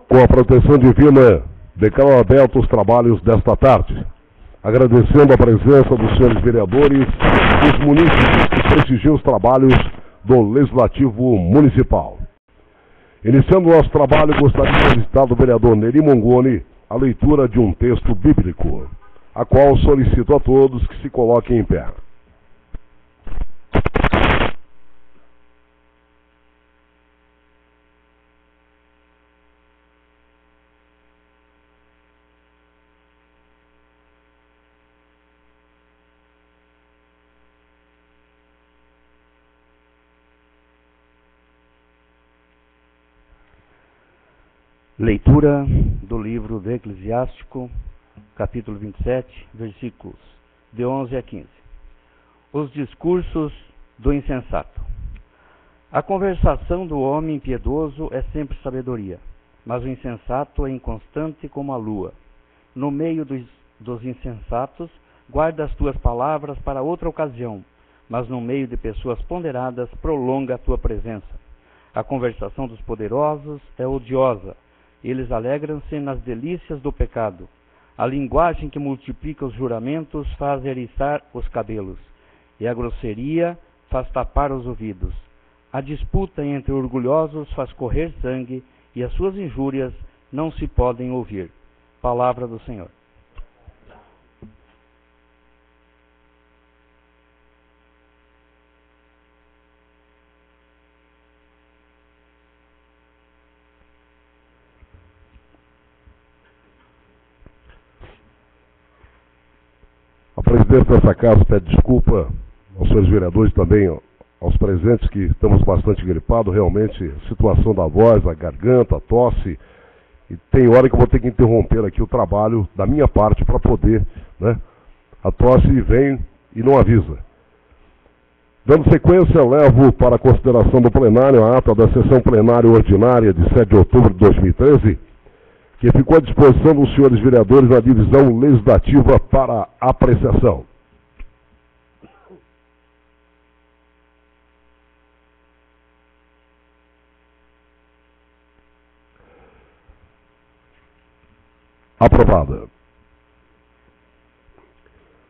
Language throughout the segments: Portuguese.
Com a proteção divina, declaro abertos os trabalhos desta tarde, agradecendo a presença dos senhores vereadores e dos munícipes que prestigiam os trabalhos do Legislativo Municipal. Iniciando o nosso trabalho, gostaria de solicitar do vereador Neri Mongoni a leitura de um texto bíblico, a qual solicito a todos que se coloquem em pé. Leitura do livro do Eclesiástico, capítulo 27, versículos de 11 a 15. Os discursos do insensato. A conversação do homem impiedoso é sempre sabedoria, mas o insensato é inconstante como a lua. No meio dos insensatos, guarda as tuas palavras para outra ocasião, mas no meio de pessoas ponderadas, prolonga a tua presença. A conversação dos poderosos é odiosa. Eles alegram-se nas delícias do pecado. A linguagem que multiplica os juramentos faz eriçar os cabelos, e a grosseria faz tapar os ouvidos. A disputa entre orgulhosos faz correr sangue, e as suas injúrias não se podem ouvir. Palavra do Senhor. A presidência dessa casa pede desculpa aos senhores vereadores também, aos presentes, que estamos bastante gripados, realmente, situação da voz, a garganta, a tosse, e tem hora que eu vou ter que interromper aqui o trabalho da minha parte para poder, né? A tosse vem e não avisa. Dando sequência, eu levo para a consideração do plenário a ata da sessão plenária ordinária de 7 de outubro de 2013, que ficou à disposição dos senhores vereadores na divisão legislativa para apreciação. Aprovada.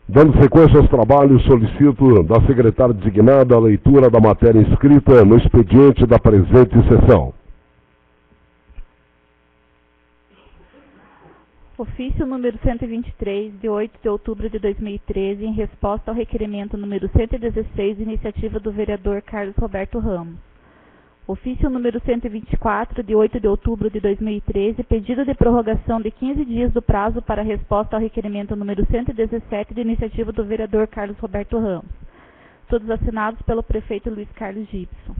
Dando sequência aos trabalhos, solicito da secretária designada a leitura da matéria inscrita no expediente da presente sessão. Ofício número 123, de 8 de outubro de 2013, em resposta ao requerimento número 116, de iniciativa do vereador Carlos Roberto Ramos. Ofício número 124, de 8 de outubro de 2013, pedido de prorrogação de 15 dias do prazo para resposta ao requerimento número 117, de iniciativa do vereador Carlos Roberto Ramos. Todos assinados pelo prefeito Luiz Carlos Gibson.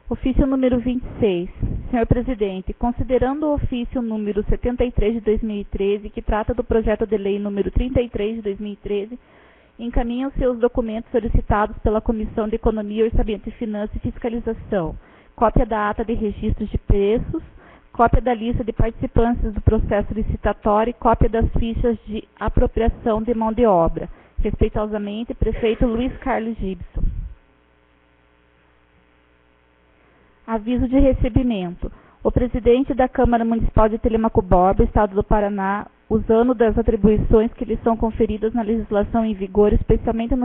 Ofício número 26. Senhor Presidente, considerando o ofício número 73 de 2013, que trata do projeto de lei número 33 de 2013, encaminham seus documentos solicitados pela Comissão de Economia, Orçamento e Finanças e Fiscalização, cópia da ata de registros de preços, cópia da lista de participantes do processo licitatório e cópia das fichas de apropriação de mão de obra. Respeitosamente, prefeito Luiz Carlos Gibson. Aviso de recebimento. O presidente da Câmara Municipal de Telemaco Borba, Estado do Paraná, usando das atribuições que lhe são conferidas na legislação em vigor, especialmente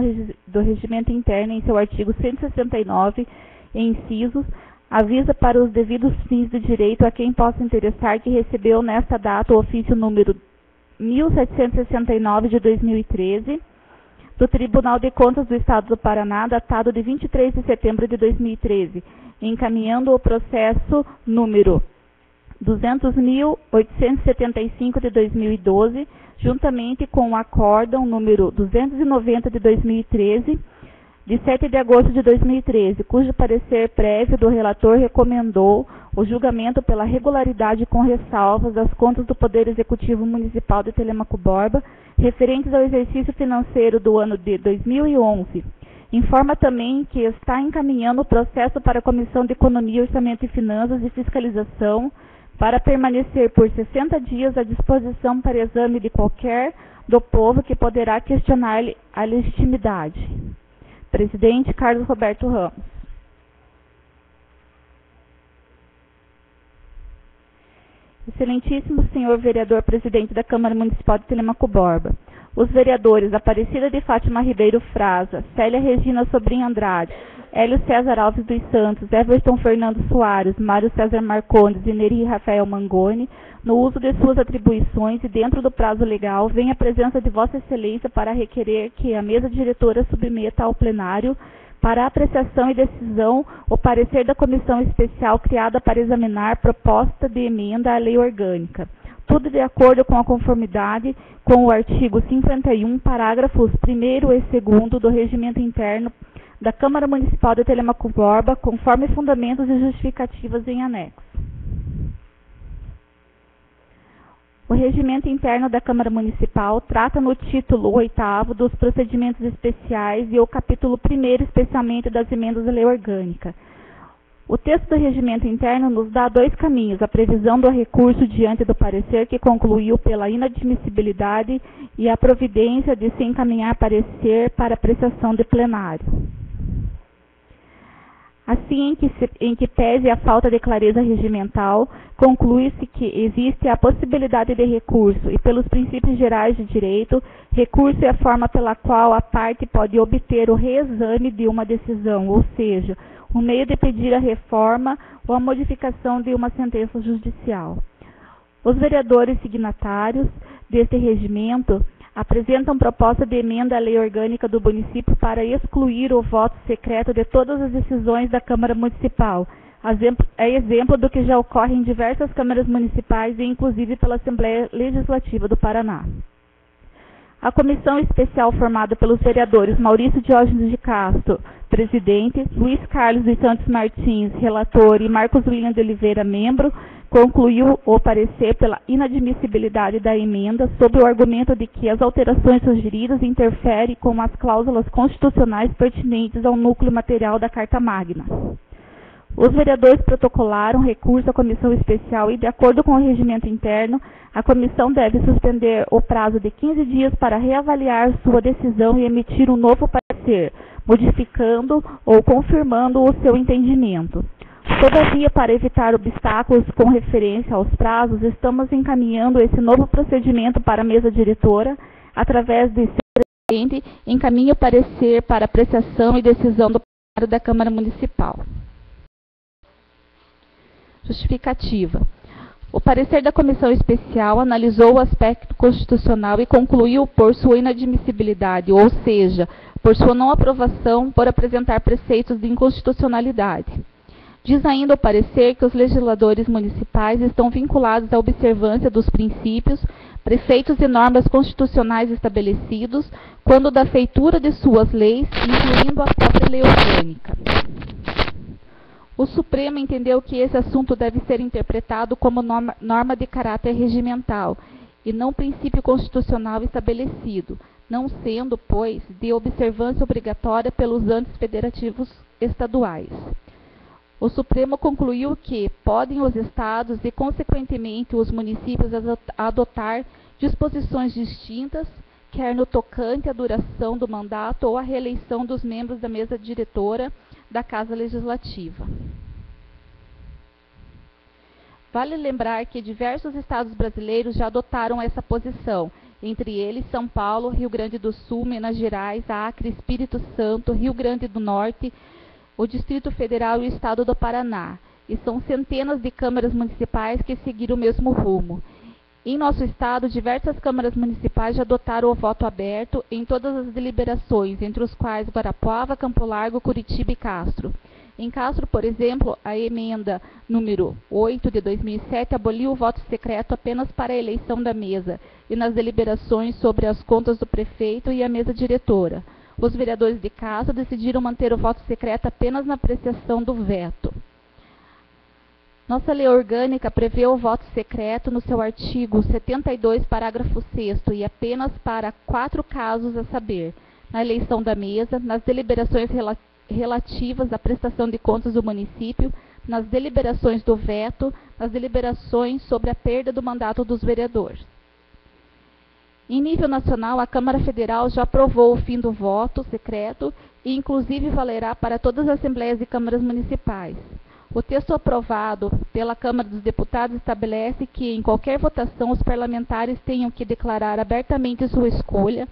do regimento interno em seu artigo 169, em incisos, avisa para os devidos fins de direito a quem possa interessar que recebeu nesta data o ofício número 1769 de 2013, do Tribunal de Contas do Estado do Paraná, datado de 23 de setembro de 2013, encaminhando o processo número 200.875 de 2012, juntamente com o acórdão número 290 de 2013, de 7 de agosto de 2013, cujo parecer prévio do relator recomendou o julgamento pela regularidade com ressalvas das contas do Poder Executivo Municipal de Telemaco Borba, referentes ao exercício financeiro do ano de 2011. Informa também que está encaminhando o processo para a Comissão de Economia, Orçamento e Finanças e Fiscalização para permanecer por 60 dias à disposição para exame de qualquer do povo que poderá questionar-lhe a legitimidade. Presidente Carlos Roberto Ramos. Excelentíssimo senhor vereador presidente da Câmara Municipal de Telemaco Borba, os vereadores Aparecida de Fátima Ribeiro Fraza, Célia Regina Sobrinho Andrade, Hélio César Alves dos Santos, Everton Fernando Soares, Mário César Marcondes e Neri Rafael Mangoni, no uso de suas atribuições e dentro do prazo legal, vem à presença de Vossa Excelência para requerer que a mesa diretora submeta ao plenário para apreciação e decisão o parecer da comissão especial criada para examinar proposta de emenda à lei orgânica. Tudo de acordo com a conformidade com o artigo 51, parágrafos 1º e 2º do Regimento Interno da Câmara Municipal de Telemaco Borba, conforme fundamentos e justificativas em anexo. O Regimento Interno da Câmara Municipal trata no título 8º dos procedimentos especiais e o capítulo 1º especialmente das emendas à lei orgânica. O texto do Regimento Interno nos dá dois caminhos: a previsão do recurso diante do parecer que concluiu pela inadmissibilidade e a providência de se encaminhar parecer para apreciação de plenário. Assim, em que pese a falta de clareza regimental, conclui-se que existe a possibilidade de recurso e, pelos princípios gerais de direito, recurso é a forma pela qual a parte pode obter o reexame de uma decisão, ou seja, o meio de pedir a reforma ou a modificação de uma sentença judicial. Os vereadores signatários deste regimento apresentam proposta de emenda à lei orgânica do município para excluir o voto secreto de todas as decisões da Câmara Municipal. É exemplo do que já ocorre em diversas câmaras municipais e inclusive pela Assembleia Legislativa do Paraná. A comissão especial formada pelos vereadores Maurício Diógenes de Castro, presidente, Luiz Carlos dos Santos Martins, relator, e Marcos William de Oliveira, membro, concluiu o parecer pela inadmissibilidade da emenda sob o argumento de que as alterações sugeridas interferem com as cláusulas constitucionais pertinentes ao núcleo material da Carta Magna. Os vereadores protocolaram recurso à comissão especial e, de acordo com o regimento interno, a comissão deve suspender o prazo de 15 dias para reavaliar sua decisão e emitir um novo parecer, modificando ou confirmando o seu entendimento. Todavia, para evitar obstáculos com referência aos prazos, estamos encaminhando esse novo procedimento para a mesa diretora, através de seu presidente, encaminha o parecer para apreciação e decisão do plenário da Câmara Municipal. Justificativa. O parecer da comissão especial analisou o aspecto constitucional e concluiu por sua inadmissibilidade, ou seja, por sua não aprovação por apresentar preceitos de inconstitucionalidade. Diz ainda o parecer que os legisladores municipais estão vinculados à observância dos princípios, preceitos e normas constitucionais estabelecidos quando da feitura de suas leis, incluindo a própria lei orgânica. O Supremo entendeu que esse assunto deve ser interpretado como norma de caráter regimental e não princípio constitucional estabelecido, não sendo, pois, de observância obrigatória pelos entes federativos estaduais. O Supremo concluiu que podem os estados e, consequentemente, os municípios adotar disposições distintas, quer no tocante à duração do mandato ou à reeleição dos membros da mesa diretora da Casa Legislativa. Vale lembrar que diversos estados brasileiros já adotaram essa posição, entre eles São Paulo, Rio Grande do Sul, Minas Gerais, Acre, Espírito Santo, Rio Grande do Norte, o Distrito Federal e o Estado do Paraná, e são centenas de câmaras municipais que seguiram o mesmo rumo. Em nosso estado, diversas câmaras municipais já adotaram o voto aberto em todas as deliberações, entre os quais Guarapuava, Campo Largo, Curitiba e Castro. Em Castro, por exemplo, a emenda número 8 de 2007 aboliu o voto secreto apenas para a eleição da mesa e nas deliberações sobre as contas do prefeito e a mesa diretora. Os vereadores de Castro decidiram manter o voto secreto apenas na apreciação do veto. Nossa lei orgânica prevê o voto secreto no seu artigo 72, parágrafo 6º, e apenas para 4 casos a saber: na eleição da mesa, nas deliberações relativas à prestação de contas do município, nas deliberações do veto, nas deliberações sobre a perda do mandato dos vereadores. Em nível nacional, a Câmara Federal já aprovou o fim do voto secreto e, inclusive, valerá para todas as assembleias e câmaras municipais. O texto aprovado pela Câmara dos Deputados estabelece que, em qualquer votação, os parlamentares tenham que declarar abertamente sua escolha.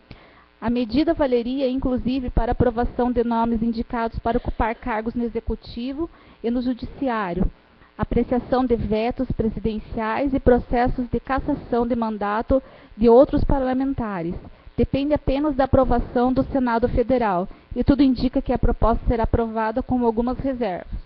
A medida valeria, inclusive, para aprovação de nomes indicados para ocupar cargos no Executivo e no Judiciário, apreciação de vetos presidenciais e processos de cassação de mandato de outros parlamentares. Depende apenas da aprovação do Senado Federal, e tudo indica que a proposta será aprovada com algumas reservas.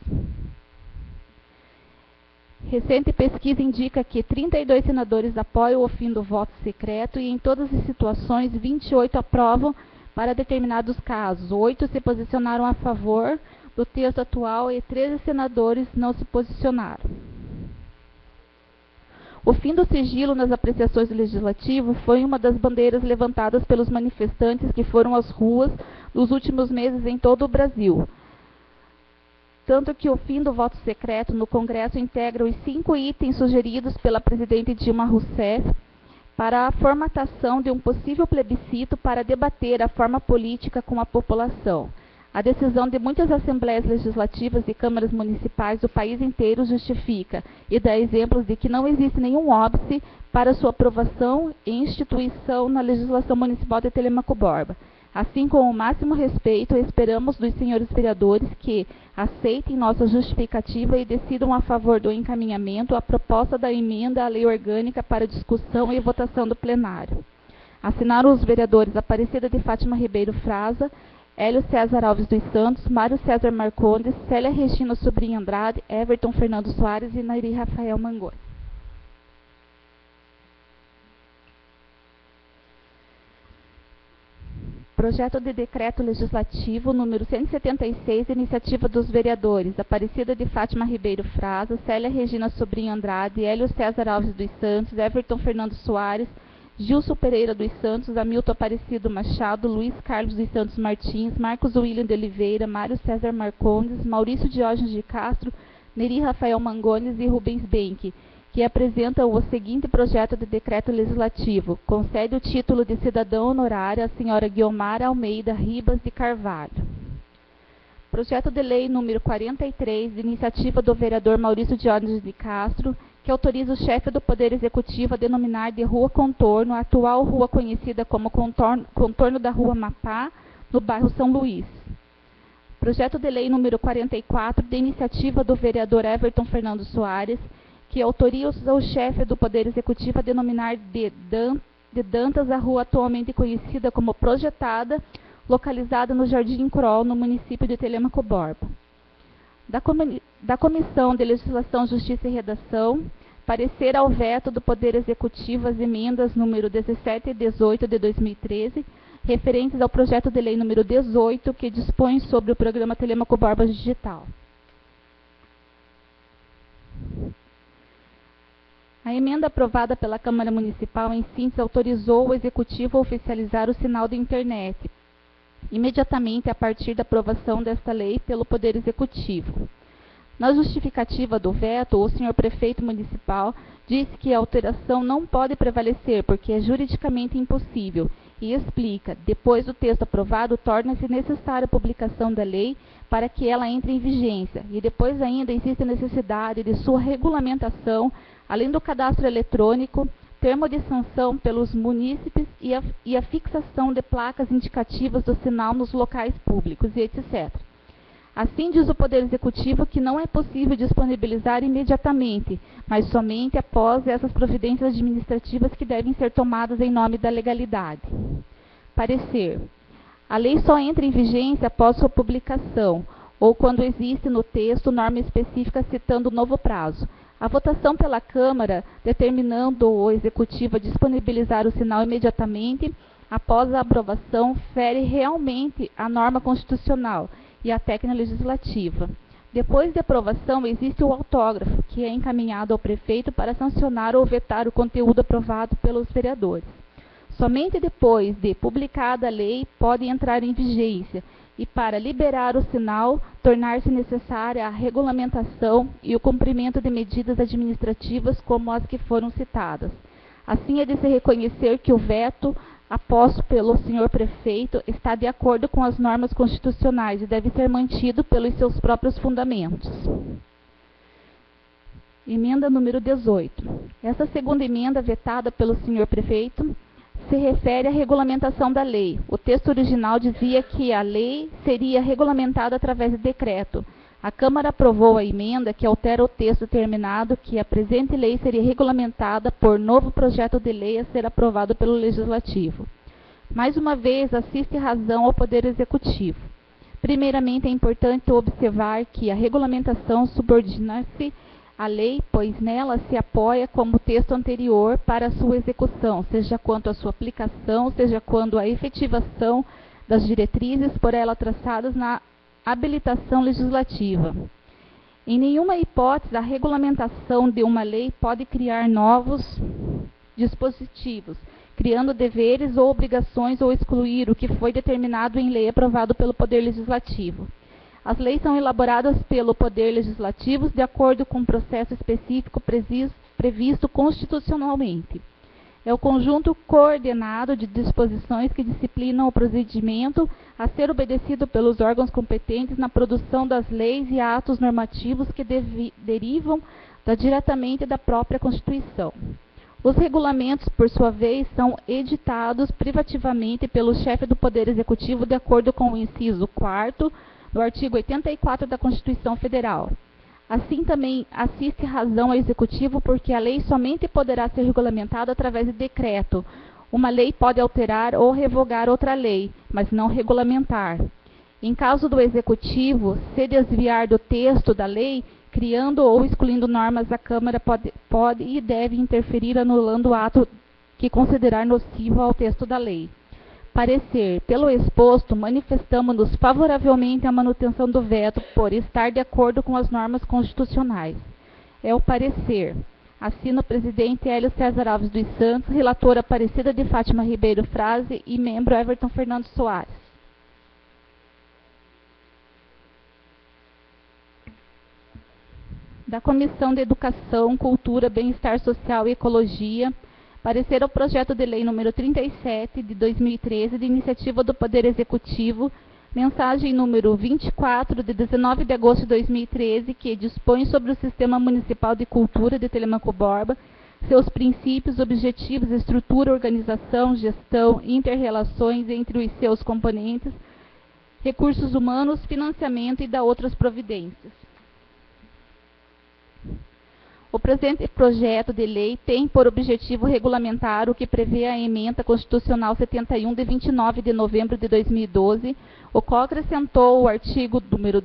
Recente pesquisa indica que 32 senadores apoiam o fim do voto secreto e, em todas as situações, 28 aprovam para determinados casos. 8 se posicionaram a favor do texto atual e 13 senadores não se posicionaram. O fim do sigilo nas apreciações do Legislativo foi uma das bandeiras levantadas pelos manifestantes que foram às ruas nos últimos meses em todo o Brasil. Tanto que o fim do voto secreto no Congresso integra os 5 itens sugeridos pela presidente Dilma Rousseff para a formatação de um possível plebiscito para debater a forma política com a população. A decisão de muitas assembleias legislativas e câmaras municipais do país inteiro justifica e dá exemplos de que não existe nenhum óbice para sua aprovação e instituição na legislação municipal de Telêmaco Borba. Assim, com o máximo respeito, esperamos dos senhores vereadores que aceitem nossa justificativa e decidam a favor do encaminhamento à proposta da emenda à lei orgânica para discussão e votação do plenário. Assinaram os vereadores Aparecida de Fátima Ribeiro Fraza, Hélio César Alves dos Santos, Mário César Marcondes, Célia Regina Sobrinho Andrade, Everton Fernando Soares e Nairi Rafael Mangoni. Projeto de Decreto Legislativo número 176, iniciativa dos vereadores Aparecida de Fátima Ribeiro Fraza, Célia Regina Sobrinho Andrade, Hélio César Alves dos Santos, Everton Fernando Soares, Gilson Pereira dos Santos, Hamilton Aparecido Machado, Luiz Carlos dos Santos Martins, Marcos William de Oliveira, Mário César Marcondes, Maurício Diógenes de Castro, Neri Rafael Mangones e Rubens Benck, que apresenta o seguinte projeto de decreto legislativo. Concede o título de cidadão honorário à senhora Guiomar Almeida Ribas de Carvalho. Projeto de lei número 43, de iniciativa do vereador Maurício Diógenes de Castro, que autoriza o chefe do Poder Executivo a denominar de Rua Contorno a atual rua conhecida como Contorno da Rua Mapá, no bairro São Luís. Projeto de lei número 44, de iniciativa do vereador Everton Fernando Soares, que autoriza o chefe do Poder Executivo a denominar de Dantas a rua atualmente conhecida como Projetada, localizada no Jardim Crol, no município de Telêmaco Borba. Da Comissão de Legislação, Justiça e Redação, parecer ao veto do Poder Executivo as emendas número 17 e 18 de 2013, referentes ao projeto de lei número 18, que dispõe sobre o programa Telêmaco Borba Digital. A emenda aprovada pela Câmara Municipal, em síntese, autorizou o Executivo a oficializar o sinal de internet, imediatamente a partir da aprovação desta lei pelo Poder Executivo. Na justificativa do veto, o senhor prefeito municipal disse que a alteração não pode prevalecer porque é juridicamente impossível e explica, depois do texto aprovado, torna-se necessária a publicação da lei para que ela entre em vigência e depois ainda existe a necessidade de sua regulamentação, além do cadastro eletrônico, termo de sanção pelos munícipes e a fixação de placas indicativas do sinal nos locais públicos e etc. Assim diz o Poder Executivo que não é possível disponibilizar imediatamente, mas somente após essas providências administrativas que devem ser tomadas em nome da legalidade. Parecer. A lei só entra em vigência após sua publicação, ou quando existe no texto norma específica citando o novo prazo. A votação pela Câmara, determinando o Executivo a disponibilizar o sinal imediatamente após a aprovação, fere realmente a norma constitucional e a técnica legislativa. Depois de aprovação, existe o autógrafo, que é encaminhado ao prefeito para sancionar ou vetar o conteúdo aprovado pelos vereadores. Somente depois de publicada a lei pode entrar em vigência e, para liberar o sinal, tornar-se necessária a regulamentação e o cumprimento de medidas administrativas como as que foram citadas. Assim, é de se reconhecer que o veto aposto pelo senhor prefeito está de acordo com as normas constitucionais e deve ser mantido pelos seus próprios fundamentos. Emenda número 18. Essa segunda emenda, vetada pelo senhor prefeito, se refere à regulamentação da lei. O texto original dizia que a lei seria regulamentada através de decreto. A Câmara aprovou a emenda que altera o texto terminado que a presente lei seria regulamentada por novo projeto de lei a ser aprovado pelo Legislativo. Mais uma vez, assiste razão ao Poder Executivo. Primeiramente, é importante observar que a regulamentação subordina-se à lei, pois nela se apoia como texto anterior para a sua execução, seja quanto à sua aplicação, seja quanto à efetivação das diretrizes por ela traçadas na habilitação legislativa. Em nenhuma hipótese, a regulamentação de uma lei pode criar novos dispositivos, criando deveres ou obrigações ou excluir o que foi determinado em lei aprovado pelo Poder Legislativo. As leis são elaboradas pelo Poder Legislativo de acordo com um processo específico previsto constitucionalmente. É o conjunto coordenado de disposições que disciplinam o procedimento a ser obedecido pelos órgãos competentes na produção das leis e atos normativos que derivam diretamente da própria Constituição. Os regulamentos, por sua vez, são editados privativamente pelo chefe do Poder Executivo de acordo com o inciso 4º do artigo 84 da Constituição Federal. Assim também assiste razão ao Executivo porque a lei somente poderá ser regulamentada através de decreto. Uma lei pode alterar ou revogar outra lei, mas não regulamentar. Em caso do Executivo se desviar do texto da lei, criando ou excluindo normas, a Câmara pode e deve interferir anulando o ato que considerar nocivo ao texto da lei. Parecer. Pelo exposto, manifestamos-nos favoravelmente à manutenção do veto por estar de acordo com as normas constitucionais. É o parecer. Assina o presidente Hélio César Alves dos Santos, relatora Aparecida de Fátima Ribeiro Frase e membro Everton Fernando Soares. Da Comissão de Educação, Cultura, Bem-Estar Social e Ecologia, parecer ao projeto de lei número 37 de 2013, de iniciativa do Poder Executivo, mensagem número 24 de 19 de agosto de 2013, que dispõe sobre o Sistema Municipal de Cultura de Telêmaco Borba, seus princípios, objetivos, estrutura, organização, gestão, inter-relações entre os seus componentes, recursos humanos, financiamento e da outras providências. O presente projeto de lei tem por objetivo regulamentar o que prevê a Emenda Constitucional 71 de 29 de novembro de 2012, o qual acrescentou o artigo número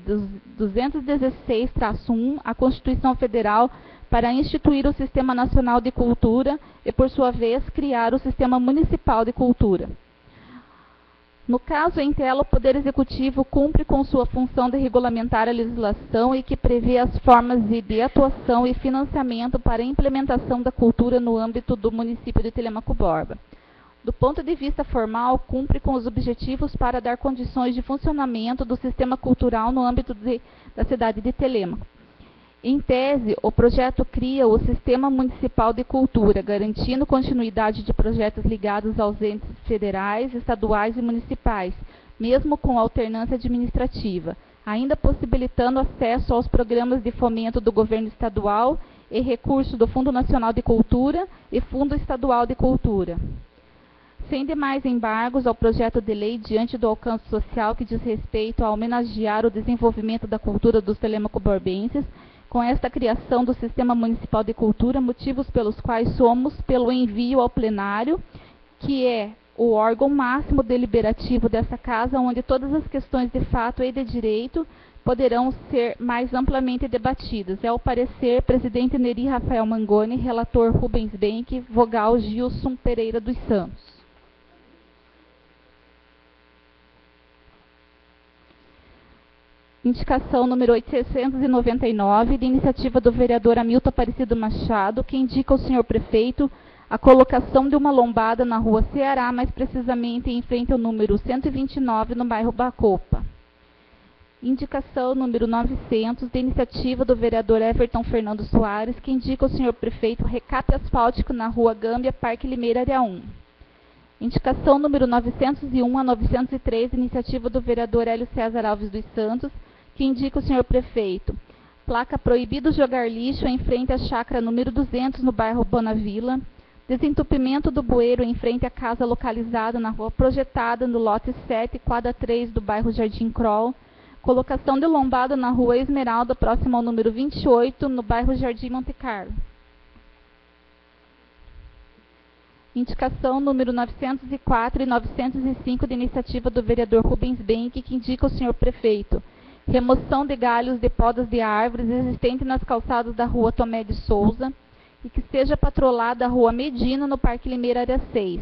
216-1 à Constituição Federal para instituir o Sistema Nacional de Cultura e, por sua vez, criar o Sistema Municipal de Cultura. No caso em tela, o Poder Executivo cumpre com sua função de regulamentar a legislação e que prevê as formas de atuação e financiamento para a implementação da cultura no âmbito do município de Telêmaco Borba. Do ponto de vista formal, cumpre com os objetivos para dar condições de funcionamento do sistema cultural no âmbito da cidade de Telêmaco. Em tese, o projeto cria o Sistema Municipal de Cultura, garantindo continuidade de projetos ligados aos entes federais, estaduais e municipais, mesmo com alternância administrativa, ainda possibilitando acesso aos programas de fomento do governo estadual e recursos do Fundo Nacional de Cultura e Fundo Estadual de Cultura. Sem demais embargos ao projeto de lei diante do alcance social que diz respeito a homenagear o desenvolvimento da cultura dos telêmaco-borbenses, com esta criação do Sistema Municipal de Cultura, motivos pelos quais somos pelo envio ao plenário, que é o órgão máximo deliberativo dessa casa, onde todas as questões de fato e de direito poderão ser mais amplamente debatidas. É o parecer, presidente Neri Rafael Mangoni, relator Rubens Benck, vogal Gilson Pereira dos Santos. Indicação número 899, de iniciativa do vereador Hamilton Aparecido Machado, que indica ao senhor prefeito a colocação de uma lombada na rua Ceará, mais precisamente em frente ao número 129, no bairro Bacopa. Indicação número 900, de iniciativa do vereador Everton Fernando Soares, que indica ao senhor prefeito recape asfáltico na rua Gâmbia, Parque Limeira, área 1. Indicação número 901 a 903, iniciativa do vereador Hélio César Alves dos Santos, que indica o senhor prefeito Placa proibido jogar lixo em frente à chácara número 200 no bairro Bonavila. Desentupimento do bueiro em frente à casa localizada na rua projetada no lote 7, quadra 3 do bairro Jardim Kroll. Colocação de lombada na rua Esmeralda, próximo ao número 28, no bairro Jardim Monte Carlo. Indicação número 904 e 905 de iniciativa do vereador Rubens Benck, que indica o senhor prefeito. Remoção de galhos de podas de árvores existentes nas calçadas da rua Tomé de Souza e que seja patrolada a rua Medina, no Parque Limeira, área 6.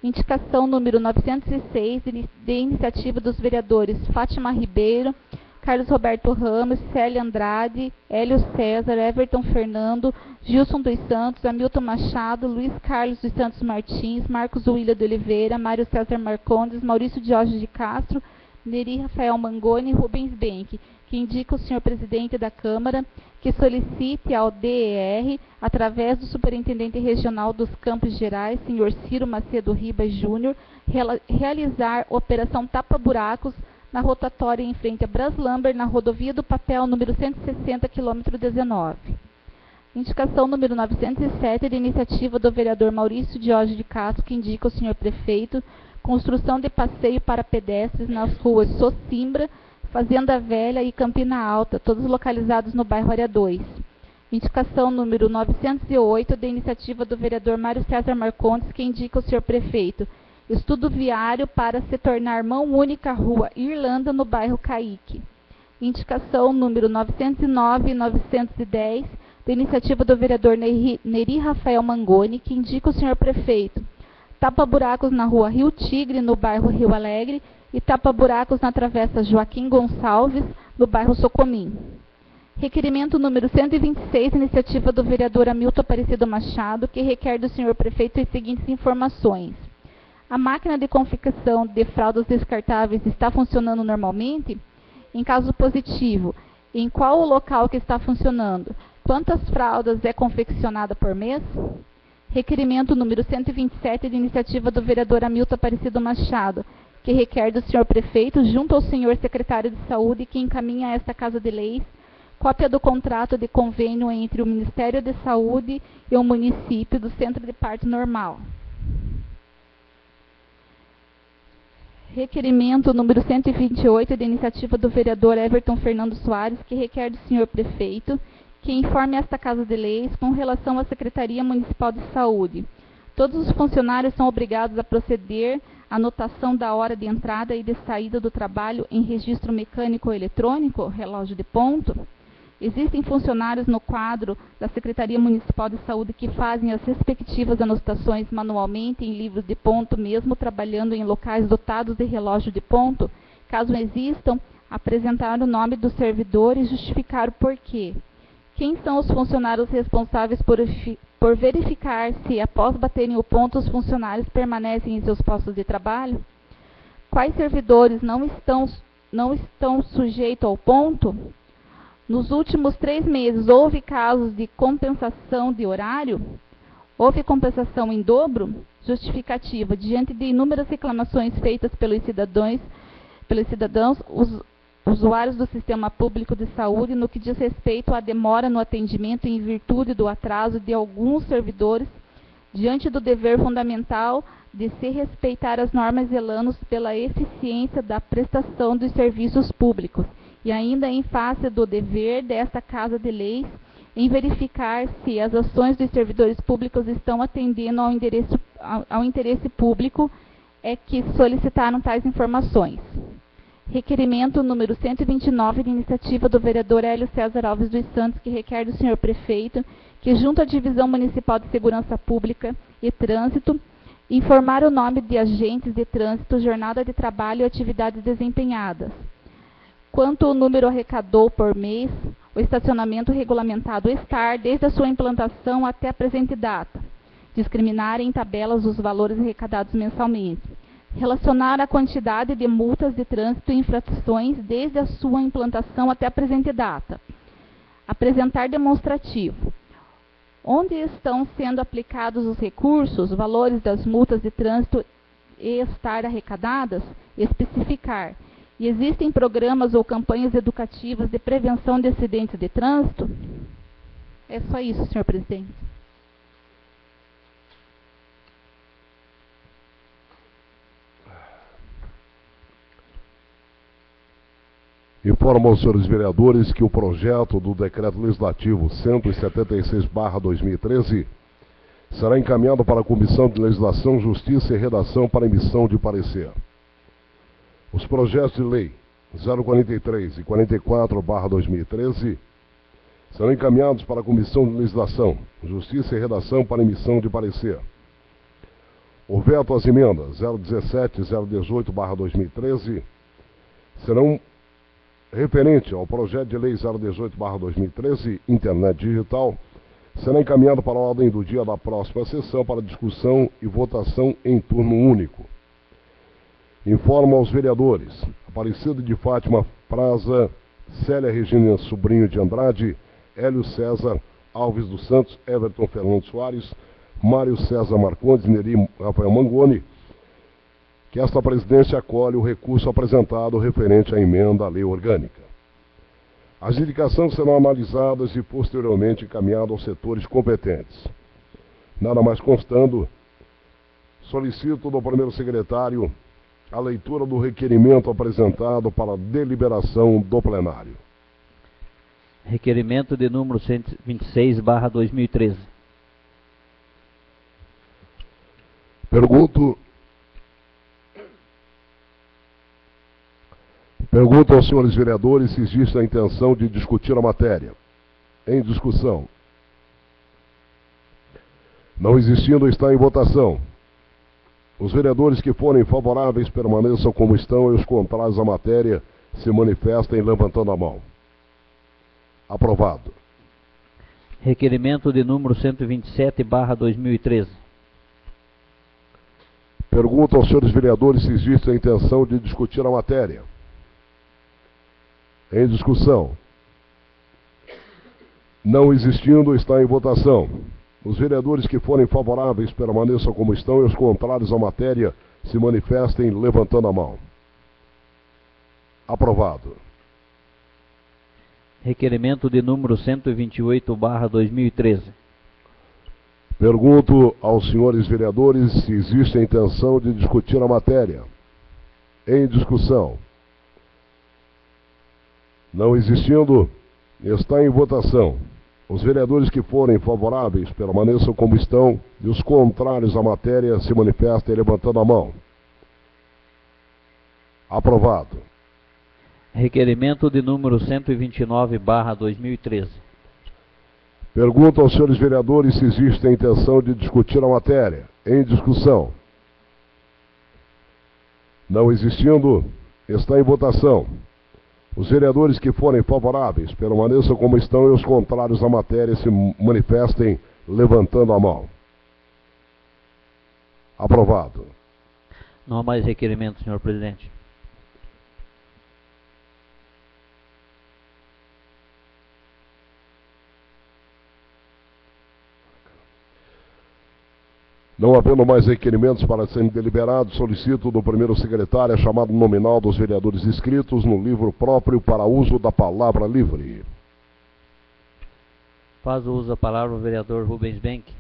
Indicação número 906 de iniciativa dos vereadores Fátima Ribeiro, Carlos Roberto Ramos, Célia Andrade, Hélio César, Everton Fernando, Gilson dos Santos, Hamilton Machado, Luiz Carlos dos Santos Martins, Marcos William de Oliveira, Mário César Marcondes, Maurício Diógenes de Castro, Neri Rafael Mangoni e Rubens Benck, que indica o senhor presidente da Câmara que solicite ao DER, através do superintendente regional dos Campos Gerais, senhor Ciro Macedo Ribas Júnior, realizar operação tapa-buracos na rotatória em frente a Braslamber, na rodovia do Papel, número 160, quilômetro 19. Indicação número 907, de iniciativa do vereador Maurício Diógenes de Castro, que indica o senhor prefeito, construção de passeio para pedestres nas ruas Socimbra, Fazenda Velha e Campina Alta, todos localizados no bairro Área 2. Indicação número 908, de iniciativa do vereador Mário César Marcondes, que indica o senhor prefeito, estudo viário para se tornar mão única rua Irlanda, no bairro Caique. Indicação número 909 e 910, de iniciativa do vereador Neri Rafael Mangoni, que indica o senhor prefeito, tapa-buracos na rua Rio Tigre, no bairro Rio Alegre, e tapa-buracos na travessa Joaquim Gonçalves, no bairro Socomim. Requerimento número 126, iniciativa do vereador Hamilton Aparecido Machado, que requer do senhor prefeito as seguintes informações. A máquina de confecção de fraldas descartáveis está funcionando normalmente? Em caso positivo, em qual o local que está funcionando? Quantas fraldas é confeccionada por mês? Requerimento número 127, de iniciativa do vereador Hamilton Aparecido Machado, que requer do senhor prefeito, junto ao senhor secretário de Saúde, que encaminha a esta Casa de Leis, cópia do contrato de convênio entre o Ministério de Saúde e o município do Centro de Parto Normal. Requerimento número 128, de iniciativa do vereador Everton Fernando Soares, que requer do senhor prefeito que informe esta Casa de Leis com relação à Secretaria Municipal de Saúde. Todos os funcionários são obrigados a proceder à anotação da hora de entrada e de saída do trabalho em registro mecânico ou eletrônico, relógio de ponto. Existem funcionários no quadro da Secretaria Municipal de Saúde que fazem as respectivas anotações manualmente em livros de ponto, mesmo trabalhando em locais dotados de relógio de ponto. Caso existam, apresentar o nome do servidor e justificar o porquê. Quem são os funcionários responsáveis por verificar se, após baterem o ponto, os funcionários permanecem em seus postos de trabalho? Quais servidores não estão sujeitos ao ponto? Nos últimos 3 meses, houve casos de compensação de horário? Houve compensação em dobro? Justificativa. Diante de inúmeras reclamações feitas pelos cidadãos, os usuários do Sistema Público de Saúde, no que diz respeito à demora no atendimento em virtude do atraso de alguns servidores, diante do dever fundamental de se respeitar as normas zelando pela eficiência da prestação dos serviços públicos, e ainda em face do dever desta Casa de Leis em verificar se as ações dos servidores públicos estão atendendo ao interesse público, é que solicitaram tais informações. Requerimento número 129, de iniciativa do vereador Hélio César Alves dos Santos, que requer do senhor prefeito que, junto à Divisão Municipal de Segurança Pública e Trânsito, informar o nome de agentes de trânsito, jornada de trabalho e atividades desempenhadas. Quanto o número arrecadou por mês, o estacionamento regulamentado estar, desde a sua implantação até a presente data. Discriminar em tabelas os valores arrecadados mensalmente. Relacionar a quantidade de multas de trânsito e infrações desde a sua implantação até a presente data. Apresentar demonstrativo. Onde estão sendo aplicados os recursos, valores das multas de trânsito e estar arrecadadas? Especificar. E existem programas ou campanhas educativas de prevenção de acidentes de trânsito? É só isso, senhor presidente. Informo aos senhores vereadores que o projeto do Decreto Legislativo 176/2013 será encaminhado para a Comissão de Legislação, Justiça e Redação para emissão de parecer. Os projetos de lei 043 e 44/2013 serão encaminhados para a Comissão de Legislação, Justiça e Redação para emissão de parecer. O veto às emendas 017 e 018/2013 serão referente ao projeto de lei 018/2013, Internet Digital, será encaminhado para a ordem do dia da próxima sessão para discussão e votação em turno único. Informo aos vereadores Aparecido de Fátima Praza, Célia Regina Sobrinho de Andrade, Hélio César Alves dos Santos, Everton Fernando Soares, Mário César Marcondes, Neri Rafael Mangoni, que esta presidência acolhe o recurso apresentado referente à emenda à lei orgânica. As indicações serão analisadas e posteriormente encaminhadas aos setores competentes. Nada mais constando, solicito do primeiro secretário a leitura do requerimento apresentado para deliberação do plenário. Requerimento de número 126/2013. Pergunto aos senhores vereadores se existe a intenção de discutir a matéria. Em discussão. Não existindo, está em votação. Os vereadores que forem favoráveis permaneçam como estão e os contrários à matéria se manifestem levantando a mão. Aprovado. Requerimento de número 127/2013. Pergunto aos senhores vereadores se existe a intenção de discutir a matéria. Em discussão. Não existindo, está em votação. Os vereadores que forem favoráveis permaneçam como estão e os contrários à matéria se manifestem levantando a mão. Aprovado. Requerimento de número 128/2013. Pergunto aos senhores vereadores se existe a intenção de discutir a matéria. Em discussão. Não existindo, está em votação. Os vereadores que forem favoráveis permaneçam como estão e os contrários à matéria se manifestem levantando a mão. Aprovado. Requerimento de número 129/2013. Pergunto aos senhores vereadores se existe a intenção de discutir a matéria. Em discussão. Não existindo, está em votação. Os vereadores que forem favoráveis permaneçam como estão e os contrários à matéria se manifestem levantando a mão. Aprovado. Não há mais requerimento, senhor presidente. Não havendo mais requerimentos para serem deliberados, solicito do primeiro secretário a chamada nominal dos vereadores inscritos no livro próprio para uso da palavra livre. Faz o uso da palavra o vereador Rubens Benck.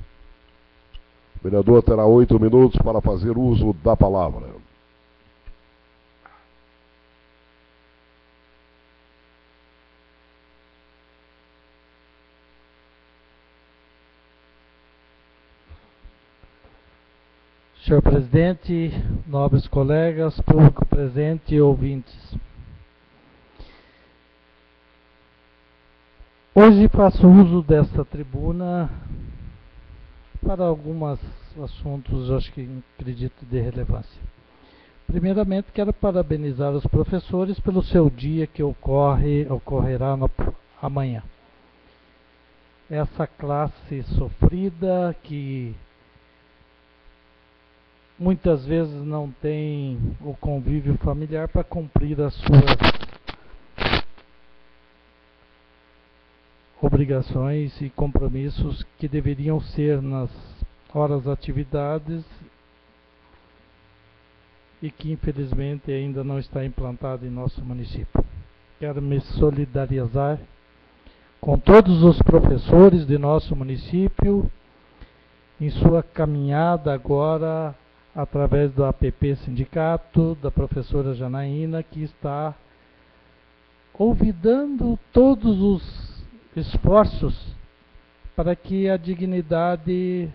O vereador terá 8 minutos para fazer uso da palavra. Senhor presidente, nobres colegas, público presente e ouvintes. Hoje faço uso desta tribuna para alguns assuntos, acho que acredito de relevância. Primeiramente, quero parabenizar os professores pelo seu dia que ocorrerá amanhã. Essa classe sofrida que muitas vezes não tem o convívio familiar para cumprir as suas obrigações e compromissos que deveriam ser nas horas atividades e que infelizmente ainda não está implantado em nosso município. Quero me solidarizar com todos os professores de nosso município em sua caminhada agora através do APP Sindicato, da professora Janaína, que está olvidando todos os esforços para que a dignidade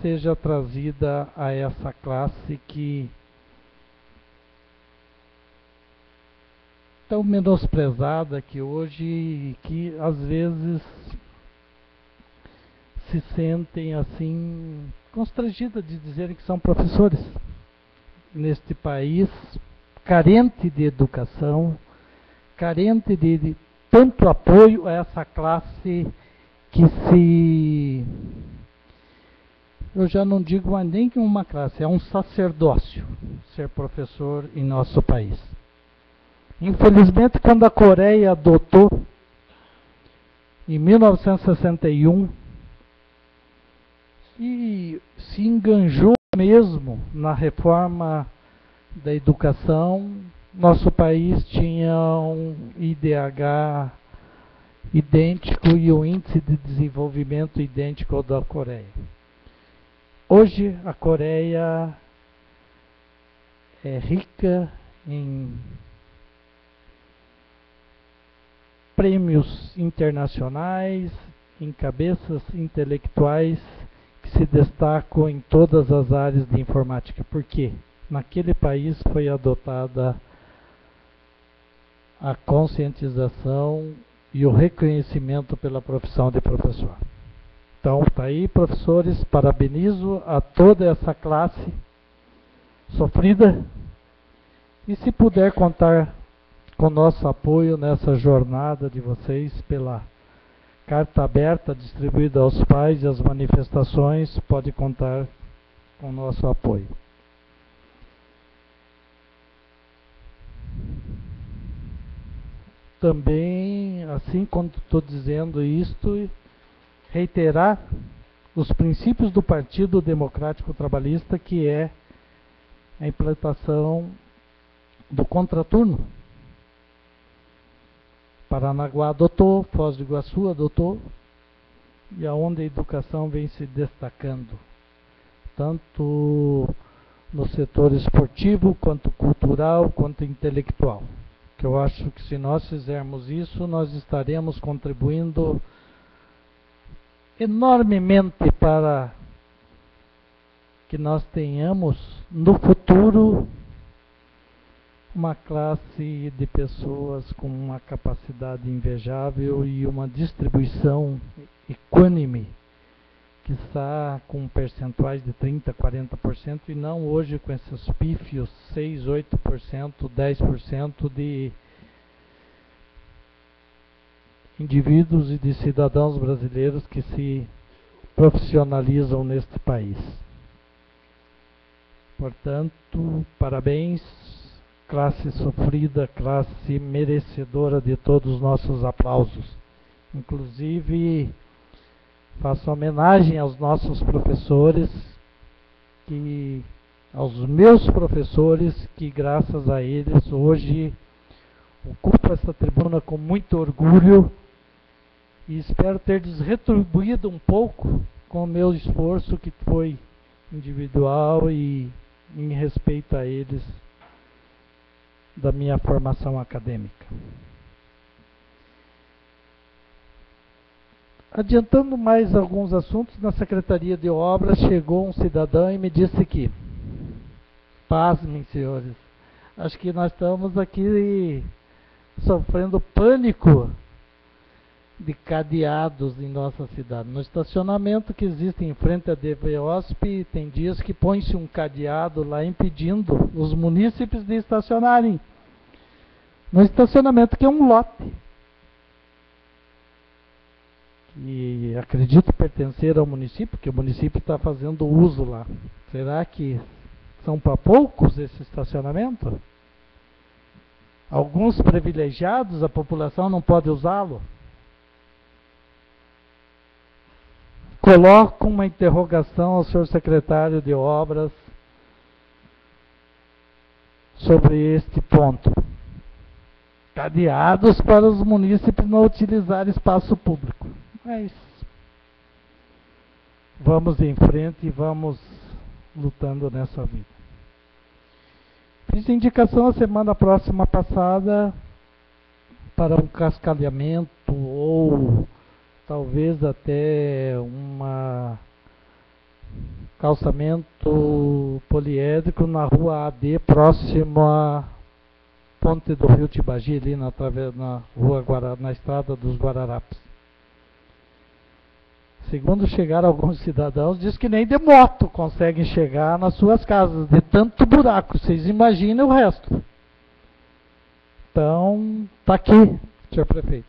seja trazida a essa classe que tão menosprezada que hoje, que às vezes se sentem assim constrangidas de dizerem que são professores neste país carente de educação, carente de tanto apoio a essa classe que se... Eu já não digo mais nem que uma classe, é um sacerdócio ser professor em nosso país. Infelizmente, quando a Coreia adotou, em 1961, e se enganjou mesmo na reforma da educação, nosso país tinha um IDH idêntico e um índice de desenvolvimento idêntico ao da Coreia. Hoje a Coreia é rica em prêmios internacionais, em cabeças intelectuais que se destacam em todas as áreas de informática. Por quê? Naquele país foi adotada a conscientização e o reconhecimento pela profissão de professor. Então, está aí, professores, parabenizo a toda essa classe sofrida e se puder contar com nosso apoio nessa jornada de vocês pela carta aberta distribuída aos pais e as manifestações, pode contar com nosso apoio. Também, assim quando estou dizendo isto, reiterar os princípios do Partido Democrático Trabalhista, que é a implantação do contraturno. Paranaguá adotou, Foz do Iguaçu adotou, e aonde a educação vem se destacando, tanto no setor esportivo, quanto cultural, quanto intelectual. Que eu acho que se nós fizermos isso, nós estaremos contribuindo enormemente para que nós tenhamos no futuro uma classe de pessoas com uma capacidade invejável e uma distribuição equânime, que está com percentuais de 30%, 40%, e não hoje com esses pífios 6%, 8%, 10% de indivíduos e de cidadãos brasileiros que se profissionalizam neste país. Portanto, parabéns, classe sofrida, classe merecedora de todos os nossos aplausos. Inclusive, faço homenagem aos nossos professores, aos meus professores, que graças a eles hoje ocupo essa tribuna com muito orgulho e espero ter retribuído um pouco com o meu esforço, que foi individual e em respeito a eles da minha formação acadêmica. Adiantando mais alguns assuntos, na Secretaria de Obras chegou um cidadão e me disse que, pasmem, senhores, acho que nós estamos aqui sofrendo pânico de cadeados em nossa cidade. No estacionamento que existe em frente à DVOSP, tem dias que põe-se um cadeado lá impedindo os munícipes de estacionarem no estacionamento, que é um lote. E acredito pertencer ao município, porque o município está fazendo uso lá. Será que são para poucos esse estacionamento? Alguns privilegiados, a população não pode usá-lo? Coloco uma interrogação ao senhor secretário de Obras sobre este ponto. Cadeados para os munícipes não utilizar espaço público. Mas vamos em frente e vamos lutando nessa vida. Fiz indicação a semana próxima passada para um cascalhamento ou talvez até calçamento poliédrico na rua AD, próximo à ponte do Rio Tibagi, ali na rua na estrada dos Guararapes. Segundo chegaram alguns cidadãos, diz que nem de moto conseguem chegar nas suas casas, de tanto buraco. Vocês imaginem o resto. Então, está aqui, senhor prefeito.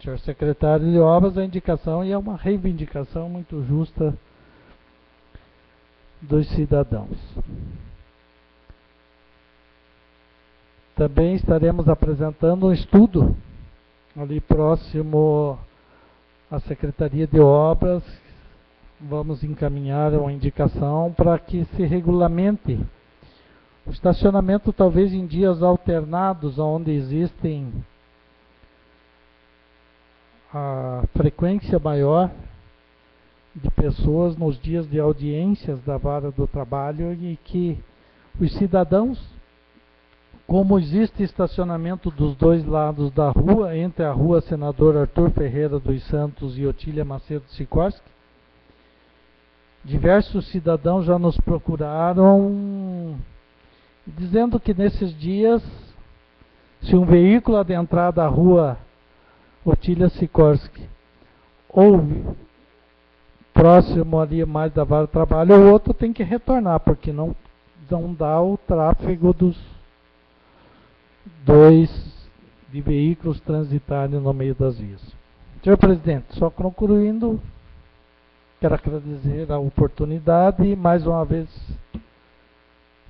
Senhor secretário de Obras, a indicação, e é uma reivindicação muito justa dos cidadãos. Também estaremos apresentando um estudo ali próximo à Secretaria de Obras. Vamos encaminhar uma indicação para que se regulamente o estacionamento, talvez em dias alternados, onde existem a frequência maior de pessoas nos dias de audiências da Vara do Trabalho, e que os cidadãos, como existe estacionamento dos dois lados da rua, entre a rua Senador Arthur Ferreira dos Santos e Otília Macedo Sikorski, diversos cidadãos já nos procuraram dizendo que nesses dias, se um veículo adentrar da rua Otília Sikorski ou próximo ali mais da Vara do Trabalho, o outro tem que retornar, porque não dá o tráfego dos dois de veículos transitarem no meio das vias. Senhor presidente, só concluindo, quero agradecer a oportunidade e mais uma vez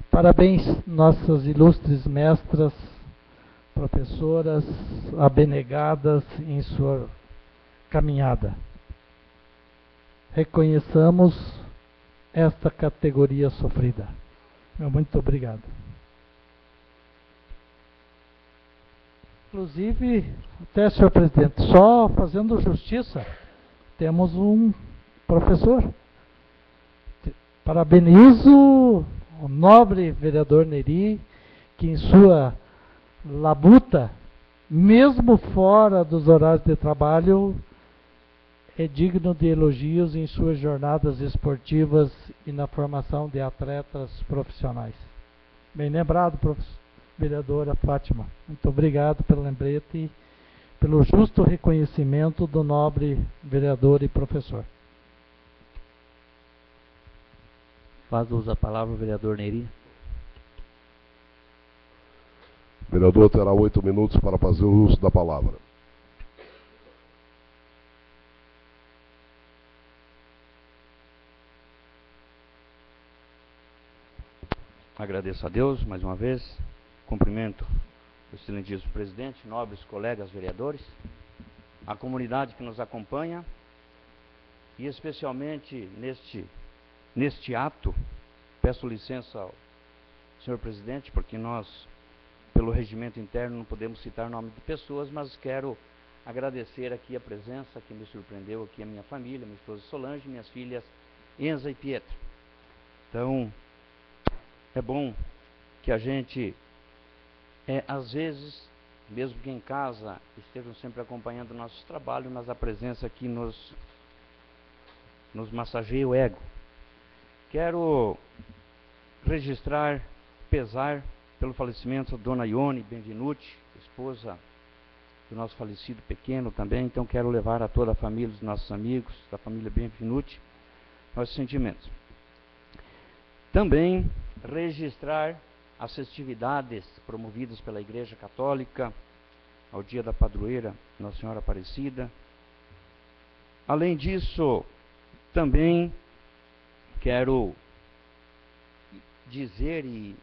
parabéns nossas ilustres mestras, professoras abnegadas em sua caminhada. Reconheçamos esta categoria sofrida. Muito obrigado. Inclusive, até, senhor presidente, só fazendo justiça, temos um professor. Parabenizo o nobre vereador Neri, que em sua labuta, mesmo fora dos horários de trabalho, é digno de elogios em suas jornadas esportivas e na formação de atletas profissionais. Bem lembrado, vereadora Fátima. Muito obrigado pelo lembrete e pelo justo reconhecimento do nobre vereador e professor. Faz uso da palavra o vereador Neri. O vereador terá 8 minutos para fazer o uso da palavra. Agradeço a Deus mais uma vez. Cumprimento o excelentíssimo presidente, nobres colegas vereadores, a comunidade que nos acompanha e especialmente neste ato, peço licença ao senhor presidente, porque nós, pelo regimento interno, não podemos citar nome de pessoas, mas quero agradecer aqui a presença que me surpreendeu aqui, a minha família, minha esposa Solange, minhas filhas Enza e Pietra. Então, é bom que a gente, às vezes, mesmo que em casa, estejam sempre acompanhando o nosso trabalho, mas a presença aqui nos massageia o ego. Quero registrar pesar pelo falecimento da dona Ione Benvenuti, esposa do nosso falecido pequeno também. Então quero levar a toda a família, dos nossos amigos, da família Benvenuti, nossos sentimentos. Também registrar as festividades promovidas pela Igreja Católica ao dia da padroeira Nossa Senhora Aparecida. Além disso, também quero dizer, e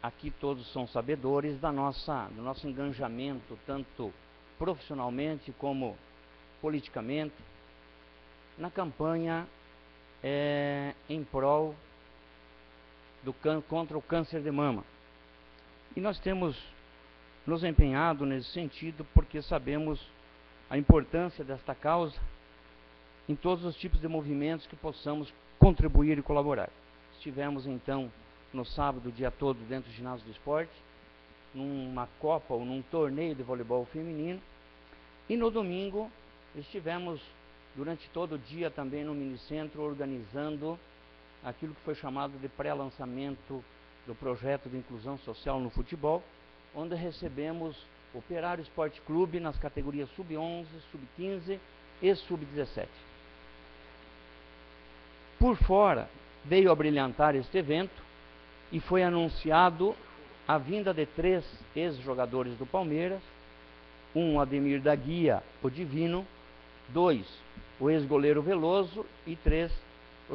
aqui todos são sabedores, do nosso engajamento, tanto profissionalmente como politicamente, na campanha em prol contra o câncer de mama. E nós temos nos empenhado nesse sentido porque sabemos a importância desta causa em todos os tipos de movimentos que possamos contribuir e colaborar. Estivemos então no sábado o dia todo dentro do ginásio do esporte, numa copa ou num torneio de voleibol feminino, e no domingo estivemos durante todo o dia também no minicentro organizando aquilo que foi chamado de pré-lançamento do projeto de inclusão social no futebol, onde recebemos o Operário Esporte Clube nas categorias sub-11, sub-15 e sub-17. Por fora, veio a brilhantar este evento e foi anunciado a vinda de 3 ex-jogadores do Palmeiras, um Ademir da Guia, o Divino, 2, o ex-goleiro Veloso e 3, o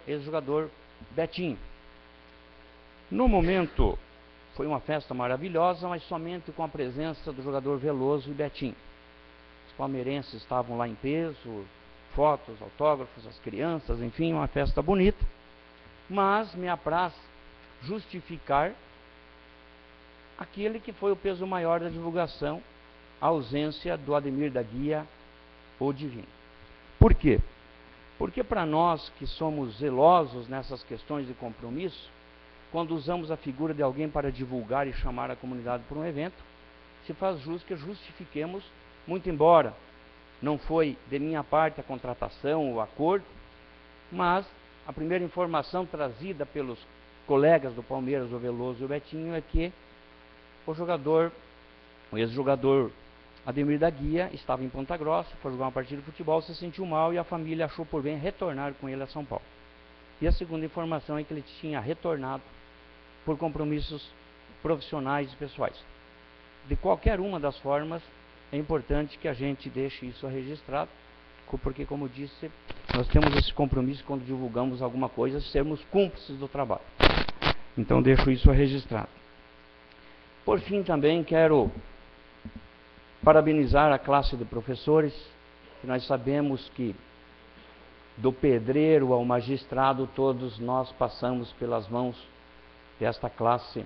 ex-jogador Betinho. No momento, foi uma festa maravilhosa, mas somente com a presença do jogador Veloso e Betinho. Os palmeirenses estavam lá em peso, fotos, autógrafos, as crianças, enfim, uma festa bonita. Mas me apraz justificar aquele que foi o peso maior da divulgação, a ausência do Ademir da Guia, o Divino. Por quê? Porque para nós que somos zelosos nessas questões de compromisso, quando usamos a figura de alguém para divulgar e chamar a comunidade para um evento, se faz justo que justifiquemos, muito embora não foi de minha parte a contratação, o acordo, mas a primeira informação trazida pelos colegas do Palmeiras, o Veloso e o Betinho, é que o ex-jogador Ademir da Guia estava em Ponta Grossa, foi jogar uma partida de futebol, se sentiu mal e a família achou por bem retornar com ele a São Paulo. E a segunda informação é que ele tinha retornado por compromissos profissionais e pessoais. De qualquer uma das formas, é importante que a gente deixe isso registrado, porque, como disse, nós temos esse compromisso quando divulgamos alguma coisa, sermos cúmplices do trabalho. Então, deixo isso registrado. Por fim, também quero parabenizar a classe de professores, que nós sabemos que do pedreiro ao magistrado, todos nós passamos pelas mãos desta classe,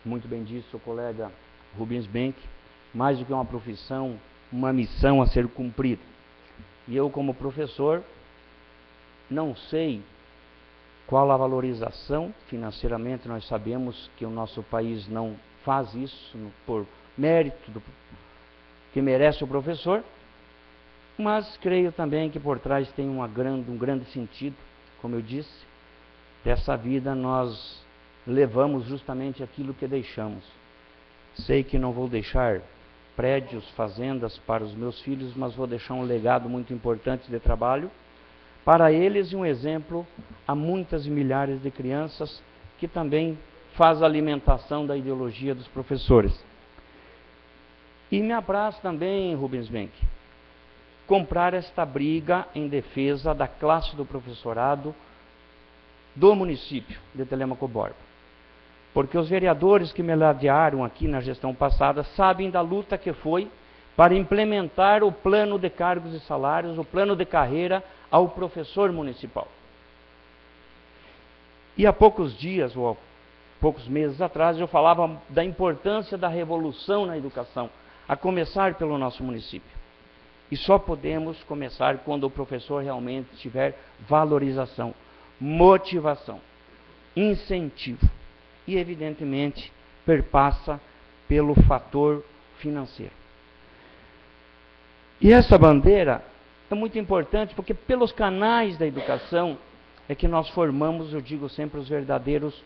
muito bem disse o colega Rubens Benck, mais do que uma profissão, uma missão a ser cumprida. E eu, como professor, não sei qual a valorização, financeiramente nós sabemos que o nosso país não faz isso por mérito que merece o professor, mas creio também que por trás tem um grande sentido, como eu disse, dessa vida nós levamos justamente aquilo que deixamos. Sei que não vou deixar prédios, fazendas para os meus filhos, mas vou deixar um legado muito importante de trabalho para eles e um exemplo a muitas e milhares de crianças que também faz a alimentação da ideologia dos professores. E me apraz também, Rubens Benck, comprar esta briga em defesa da classe do professorado do município de Telêmaco Borba. Porque os vereadores que me ladearam aqui na gestão passada sabem da luta que foi para implementar o plano de cargos e salários, o plano de carreira ao professor municipal. E há poucos dias, ou há poucos meses atrás, eu falava da importância da revolução na educação, a começar pelo nosso município. E só podemos começar quando o professor realmente tiver valorização, motivação, incentivo. E, evidentemente, perpassa pelo fator financeiro. E essa bandeira é muito importante porque pelos canais da educação é que nós formamos, eu digo sempre, os verdadeiros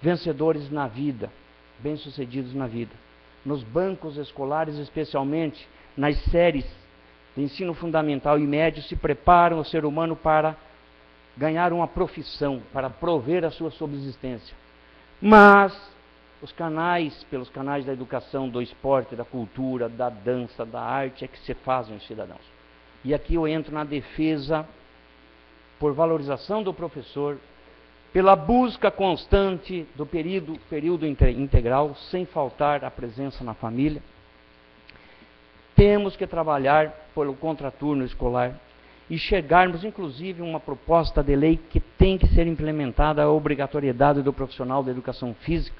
vencedores na vida, bem-sucedidos na vida. Nos bancos escolares, especialmente nas séries de ensino fundamental e médio, se preparam o ser humano para ganhar uma profissão, para prover a sua subsistência. Mas os canais, pelos canais da educação, do esporte, da cultura, da dança, da arte, é que se fazem os cidadãos. E aqui eu entro na defesa por valorização do professor, pela busca constante do período integral, sem faltar a presença na família. Temos que trabalhar pelo contraturno escolar e chegarmos, inclusive, a uma proposta de lei que tem que ser implementada a obrigatoriedade do profissional da educação física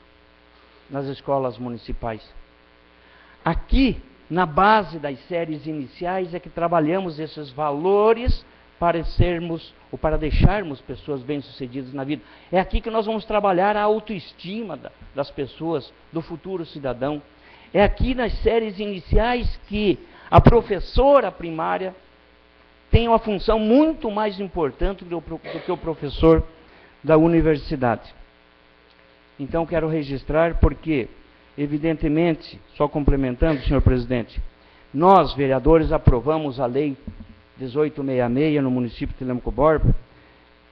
nas escolas municipais. Aqui, na base das séries iniciais, é que trabalhamos esses valores para sermos, ou para deixarmos pessoas bem-sucedidas na vida. É aqui que nós vamos trabalhar a autoestima das pessoas, do futuro cidadão. É aqui nas séries iniciais que a professora primária tem uma função muito mais importante do que o professor da universidade. Então, quero registrar porque, evidentemente, só complementando, senhor presidente, nós, vereadores, aprovamos a lei 1866 no município de Telêmaco Borba,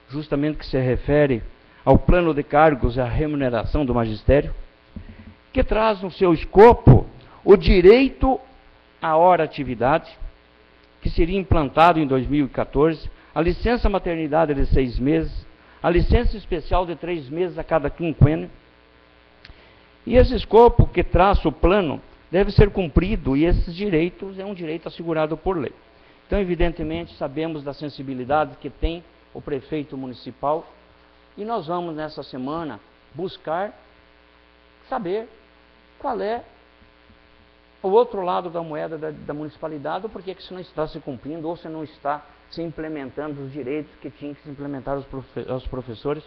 justamente que se refere ao plano de cargos e à remuneração do magistério, que traz no seu escopo o direito à hora-atividade, que seria implantado em 2014, a licença maternidade de 6 meses, a licença especial de 3 meses a cada quinquênio. E esse escopo que traça o plano deve ser cumprido, e esses direitos é um direito assegurado por lei. Então, evidentemente, sabemos da sensibilidade que tem o prefeito municipal, e nós vamos, nessa semana, buscar saber qual é o outro lado da moeda da municipalidade, ou por que isso não está se cumprindo, ou se não está se implementando os direitos que tinham que se implementar aos professores,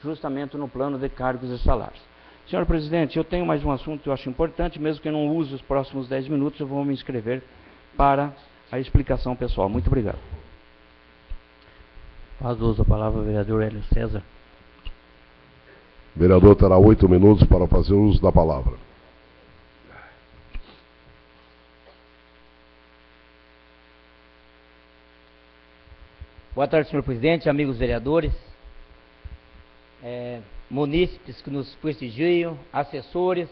justamente no plano de cargos e salários. Senhor presidente, eu tenho mais um assunto que eu acho importante, mesmo que eu não use os próximos 10 minutos, eu vou me inscrever para a explicação pessoal. Muito obrigado. Faz uso a palavra o vereador Hélio César. O vereador terá 8 minutos para fazer uso da palavra. Boa tarde, senhor presidente, amigos vereadores, munícipes que nos prestigiam, assessores.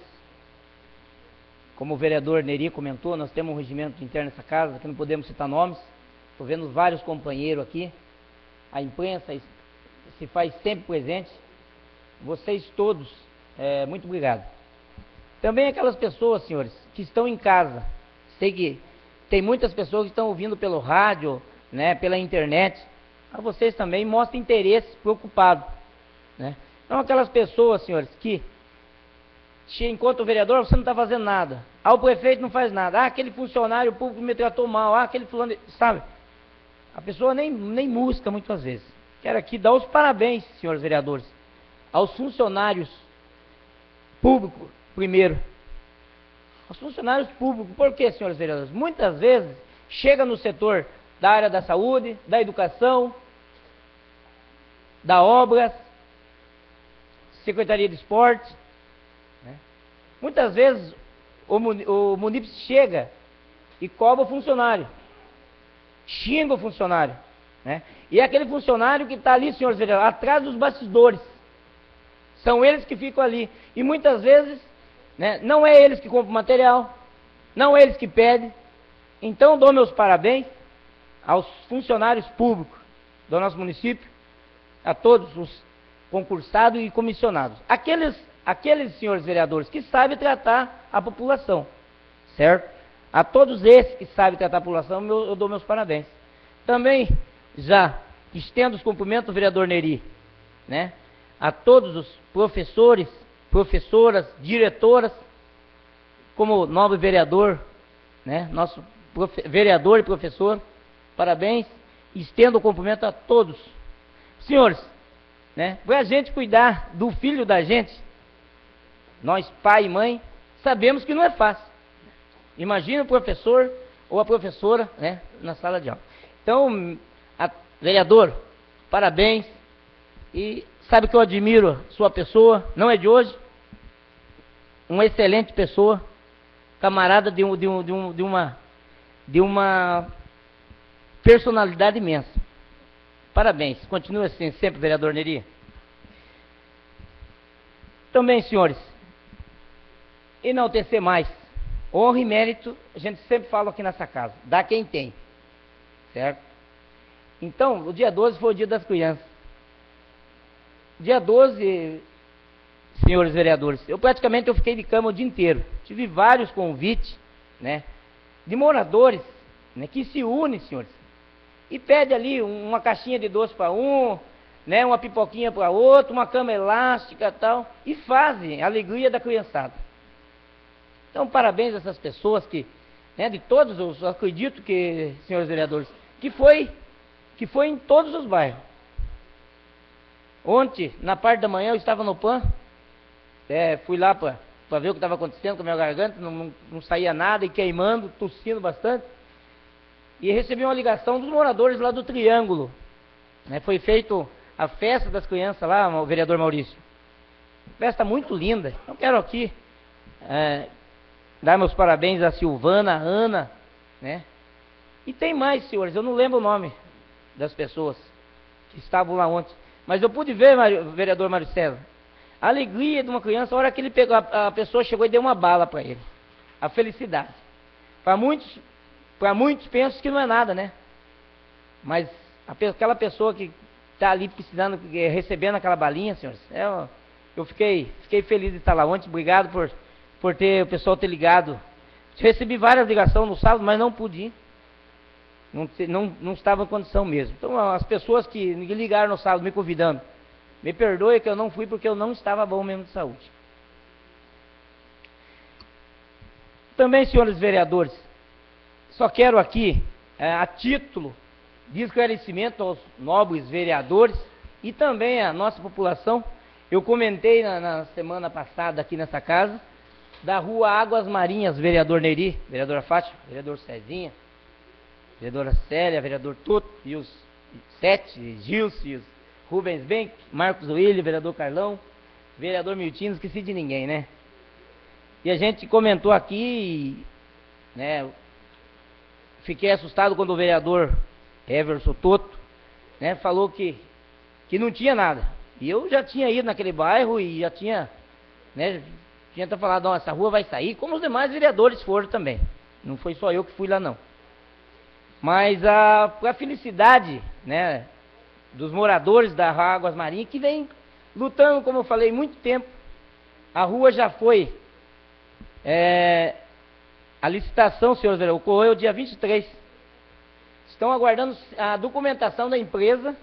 Como o vereador Neri comentou, nós temos um regimento interno nessa casa, que não podemos citar nomes. Estou vendo vários companheiros aqui. A imprensa se faz sempre presente. Vocês todos, muito obrigado. Também aquelas pessoas, senhores, que estão em casa. Sei que tem muitas pessoas que estão ouvindo pelo rádio, né, pela internet. A vocês também mostrem interesse, preocupado, né? Então, aquelas pessoas, senhores, que enquanto o vereador, você não está fazendo nada. O prefeito não faz nada. Aquele funcionário público me tratou mal. Aquele fulano, sabe? A pessoa nem busca muitas vezes. Quero aqui dar os parabéns, senhores vereadores, aos funcionários públicos, primeiro. Aos funcionários públicos. Por quê, senhores vereadores? Muitas vezes chega no setor da área da saúde, da educação, da obras, Secretaria de Esportes, né? Muitas vezes o munícipe chega e cobra o funcionário, xinga o funcionário, né? E é aquele funcionário que está ali, senhores vereadores, atrás dos bastidores. São eles que ficam ali. E muitas vezes, né, não é eles que compram material, não é eles que pedem. Então, dou meus parabéns aos funcionários públicos do nosso município, a todos os concursados e comissionados. Aqueles senhores vereadores que sabem tratar a população, certo? A todos esses que sabem tratar a população, eu dou meus parabéns. Também, já estendo os cumprimentos do vereador Neri, né? A todos os professores, professoras, diretoras, como novo vereador, né? Nosso vereador e professor, parabéns. Estendo o cumprimento a todos. Senhores, né? Para a gente cuidar do filho da gente, nós, pai e mãe, sabemos que não é fácil. Imagina o professor ou a professora, né, na sala de aula. Então, vereador, parabéns. E sabe que eu admiro sua pessoa, não é de hoje. Uma excelente pessoa, camarada de uma personalidade imensa. Parabéns, continue assim sempre, vereador Neri. Também, senhores, enaltecer mais. Honra e mérito, a gente sempre fala aqui nessa casa, dá quem tem, certo? Então, o dia 12 foi o dia das crianças. Dia 12, senhores vereadores, eu fiquei de cama o dia inteiro. Tive vários convites, né, de moradores, né, que se unem, senhores, e pede ali uma caixinha de doce para um, né, uma pipoquinha para outra, uma cama elástica e tal, e fazem a alegria da criançada. Então, parabéns a essas pessoas que, né, de todos os, acredito que, senhores vereadores, que foi em todos os bairros. Ontem, na parte da manhã, eu estava no PAN, fui lá para ver o que estava acontecendo com a minha garganta, não saía nada e queimando, tossindo bastante, e recebi uma ligação dos moradores lá do Triângulo, né, foi feito a festa das crianças lá, o vereador Maurício. Festa muito linda. Eu quero aqui dar meus parabéns a Silvana, a Ana, né? E tem mais, senhores, eu não lembro o nome das pessoas que estavam lá ontem. Mas eu pude ver, vereador Mário César, a alegria de uma criança, a hora que ele pegou, a pessoa chegou e deu uma bala para ele. A felicidade. Para muitos pensam que não é nada, né? Mas aquela pessoa que está ali precisando, recebendo aquela balinha, senhores, eu fiquei feliz de estar lá ontem. Obrigado por ter o pessoal ter ligado. Recebi várias ligações no sábado, mas não pude ir. Não estava em condição mesmo. Então, as pessoas que me ligaram no sábado me convidando, me perdoe que eu não fui porque eu não estava bom mesmo de saúde. Também, senhores vereadores, só quero aqui, a título de esclarecimento aos nobres vereadores e também à nossa população, eu comentei na semana passada aqui nessa casa, da rua Águas Marinhas, vereador Neri, vereadora Fátima, vereador Cezinha, vereadora Célia, vereador Toto, e os Sete, Gilson, e os Rubens Benck, Marcos Willi, vereador Carlão, vereador Miltino, esqueci de ninguém, né? E a gente comentou aqui, né, fiquei assustado quando o vereador Everson Toto, né, falou que não tinha nada. E eu já tinha ido naquele bairro e já tinha, né, tinha até falado, ó, essa rua vai sair, como os demais vereadores foram também. Não foi só eu que fui lá, não. Mas a felicidade, né, dos moradores da Águas Marinhas, que vem lutando, como eu falei, muito tempo. A rua já foi, a licitação, senhores vereadores, ocorreu dia 23. Estão aguardando a documentação da empresa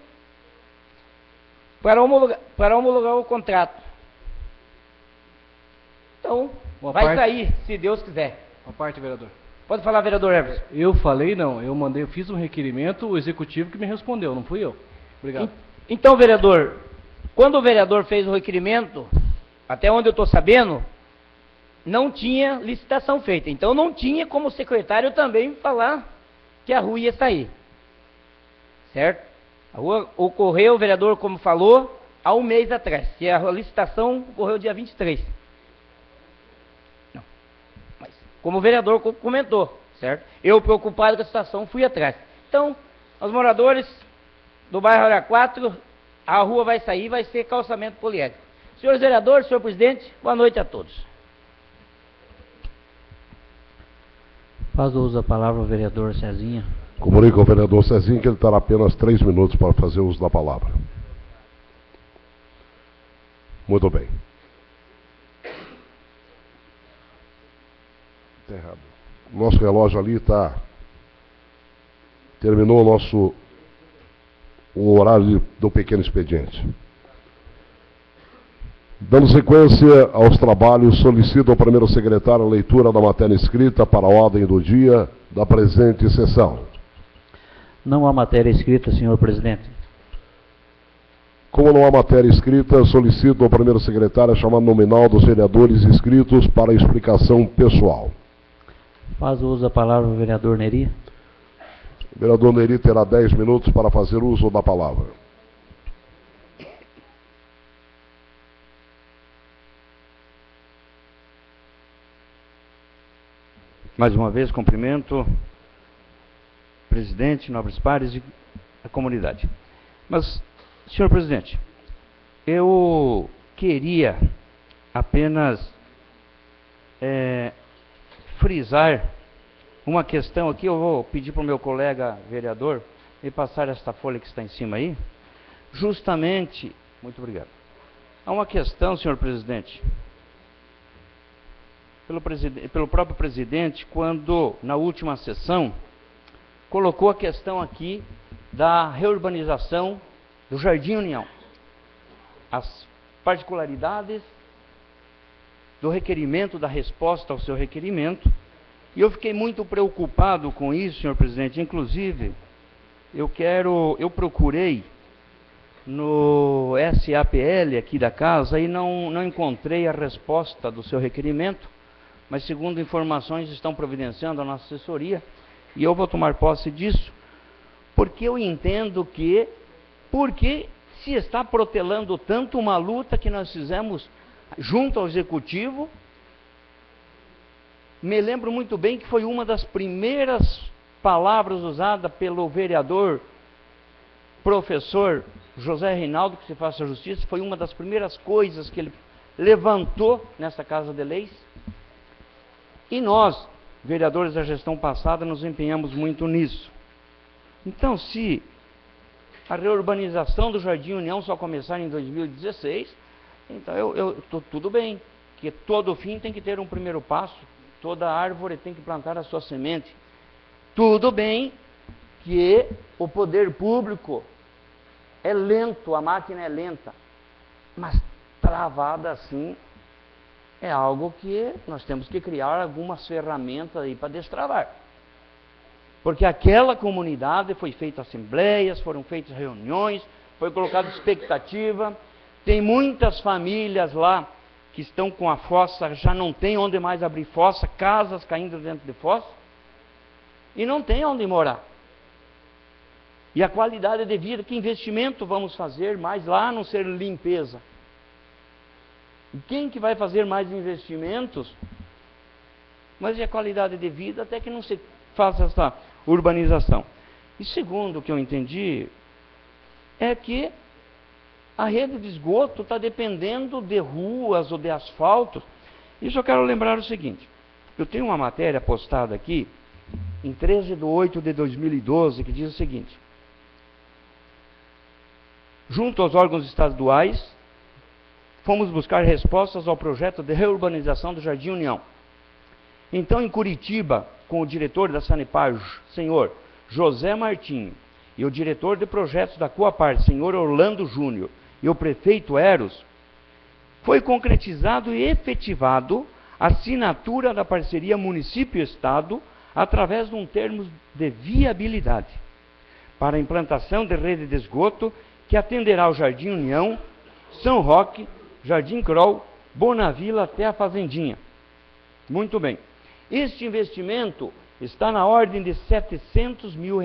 para homologar o contrato. Então, vai sair, se Deus quiser. Uma parte, vereador. Pode falar, vereador Everson. Eu falei, não, eu fiz um requerimento, o executivo que me respondeu, não fui eu. Obrigado. Então, vereador, quando o vereador fez o requerimento, até onde eu estou sabendo, não tinha licitação feita. Então, não tinha como o secretário também falar que a rua ia sair. Certo? A rua ocorreu, o vereador, como falou, há um mês atrás. E a licitação ocorreu dia 23. Não. Mas, como o vereador comentou, certo? Eu, preocupado com a situação, fui atrás. Então, os moradores do bairro Área 4, a rua vai sair, vai ser calçamento poliédrico. Senhores vereadores, senhor presidente, boa noite a todos. Faz uso da palavra o vereador Cezinha. Comunico ao vereador Cezinha que ele terá apenas 3 minutos para fazer uso da palavra. Muito bem. Está errado. Nosso relógio ali está... Terminou o horário do pequeno expediente. Dando sequência aos trabalhos, solicito ao primeiro secretário a leitura da matéria escrita para a ordem do dia da presente sessão. Não há matéria escrita, senhor presidente. Como não há matéria escrita, solicito ao primeiro secretário a chamada nominal dos vereadores inscritos para explicação pessoal. Faz uso da palavra o vereador Neri. O vereador Neri terá 10 minutos para fazer uso da palavra. Mais uma vez, cumprimento presidente, nobres pares e a comunidade. Mas, senhor presidente, eu queria apenas frisar uma questão aqui. Eu vou pedir para o meu colega vereador me passar esta folha que está em cima aí. Justamente, muito obrigado. Há uma questão, senhor presidente, pelo próprio presidente, quando na última sessão colocou a questão aqui da reurbanização do Jardim União. as particularidades do requerimento, da resposta ao seu requerimento, e eu fiquei muito preocupado com isso, senhor presidente. Inclusive, eu procurei no SAPL aqui da casa e não encontrei a resposta do seu requerimento, mas segundo informações estão providenciando a nossa assessoria, e eu vou tomar posse disso, porque eu entendo que, porque se está protelando tanto uma luta que nós fizemos junto ao Executivo. Me lembro muito bem que foi uma das primeiras palavras usadas pelo vereador professor José Reinaldo, que se faça justiça, foi uma das primeiras coisas que ele levantou nessa Casa de Leis. E nós, vereadores da gestão passada, nos empenhamos muito nisso. Então, se a reurbanização do Jardim União só começar em 2016, então tudo bem, que todo fim tem que ter um primeiro passo, toda árvore tem que plantar a sua semente. Tudo bem que o poder público é lento, a máquina é lenta, mas travada assim é algo que nós temos que criar algumas ferramentas aí para destravar. Porque aquela comunidade foi feita assembleias, foram feitas reuniões, foi colocada expectativa. Tem muitas famílias lá que estão com a fossa, já não tem onde mais abrir fossa, casas caindo dentro de fossa, e não tem onde morar. E a qualidade de vida, que investimento vamos fazer mais lá, a não ser limpeza? E quem que vai fazer mais investimentos? Mas e a qualidade de vida até que não se faça essa urbanização? E segundo o que eu entendi, é que a rede de esgoto está dependendo de ruas ou de asfalto. Isso eu quero lembrar o seguinte: eu tenho uma matéria postada aqui, em 13/8/2012, que diz o seguinte: junto aos órgãos estaduais, fomos buscar respostas ao projeto de reurbanização do Jardim União. Então, em Curitiba, com o diretor da Sanepar, senhor José Martinho, e o diretor de projetos da Coapar, senhor Orlando Júnior, e o prefeito Eros, foi concretizado e efetivado a assinatura da parceria município-estado através de um termo de viabilidade para a implantação de rede de esgoto que atenderá o Jardim União, São Roque, Jardim Crol, Bonavila até a Fazendinha. Muito bem. Este investimento está na ordem de R$700 mil,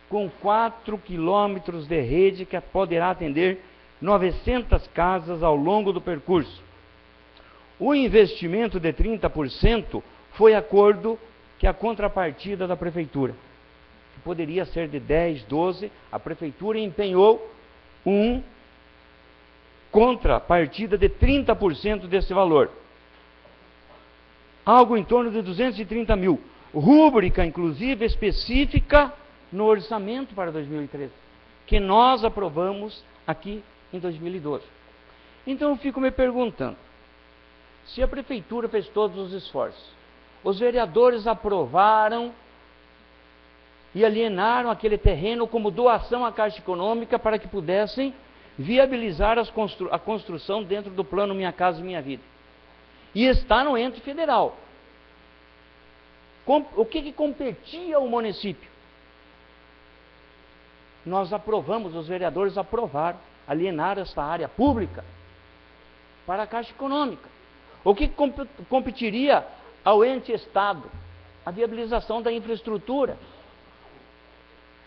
com 4 quilômetros de rede que poderá atender 900 casas ao longo do percurso. O investimento de 30% foi acordo que a contrapartida da prefeitura, que poderia ser de 10, 12, a prefeitura empenhou um contrapartida de 30% desse valor. Algo em torno de 230 mil. Rúbrica, inclusive, específica no orçamento para 2013, que nós aprovamos aqui em 2012. Então eu fico me perguntando, se a prefeitura fez todos os esforços, os vereadores aprovaram e alienaram aquele terreno como doação à Caixa Econômica para que pudessem viabilizar a construção dentro do plano Minha Casa Minha Vida. E está no ente federal. O que competia ao município? Nós aprovamos, os vereadores aprovaram, alienar esta área pública para a Caixa Econômica. O que competiria ao ente Estado? A viabilização da infraestrutura.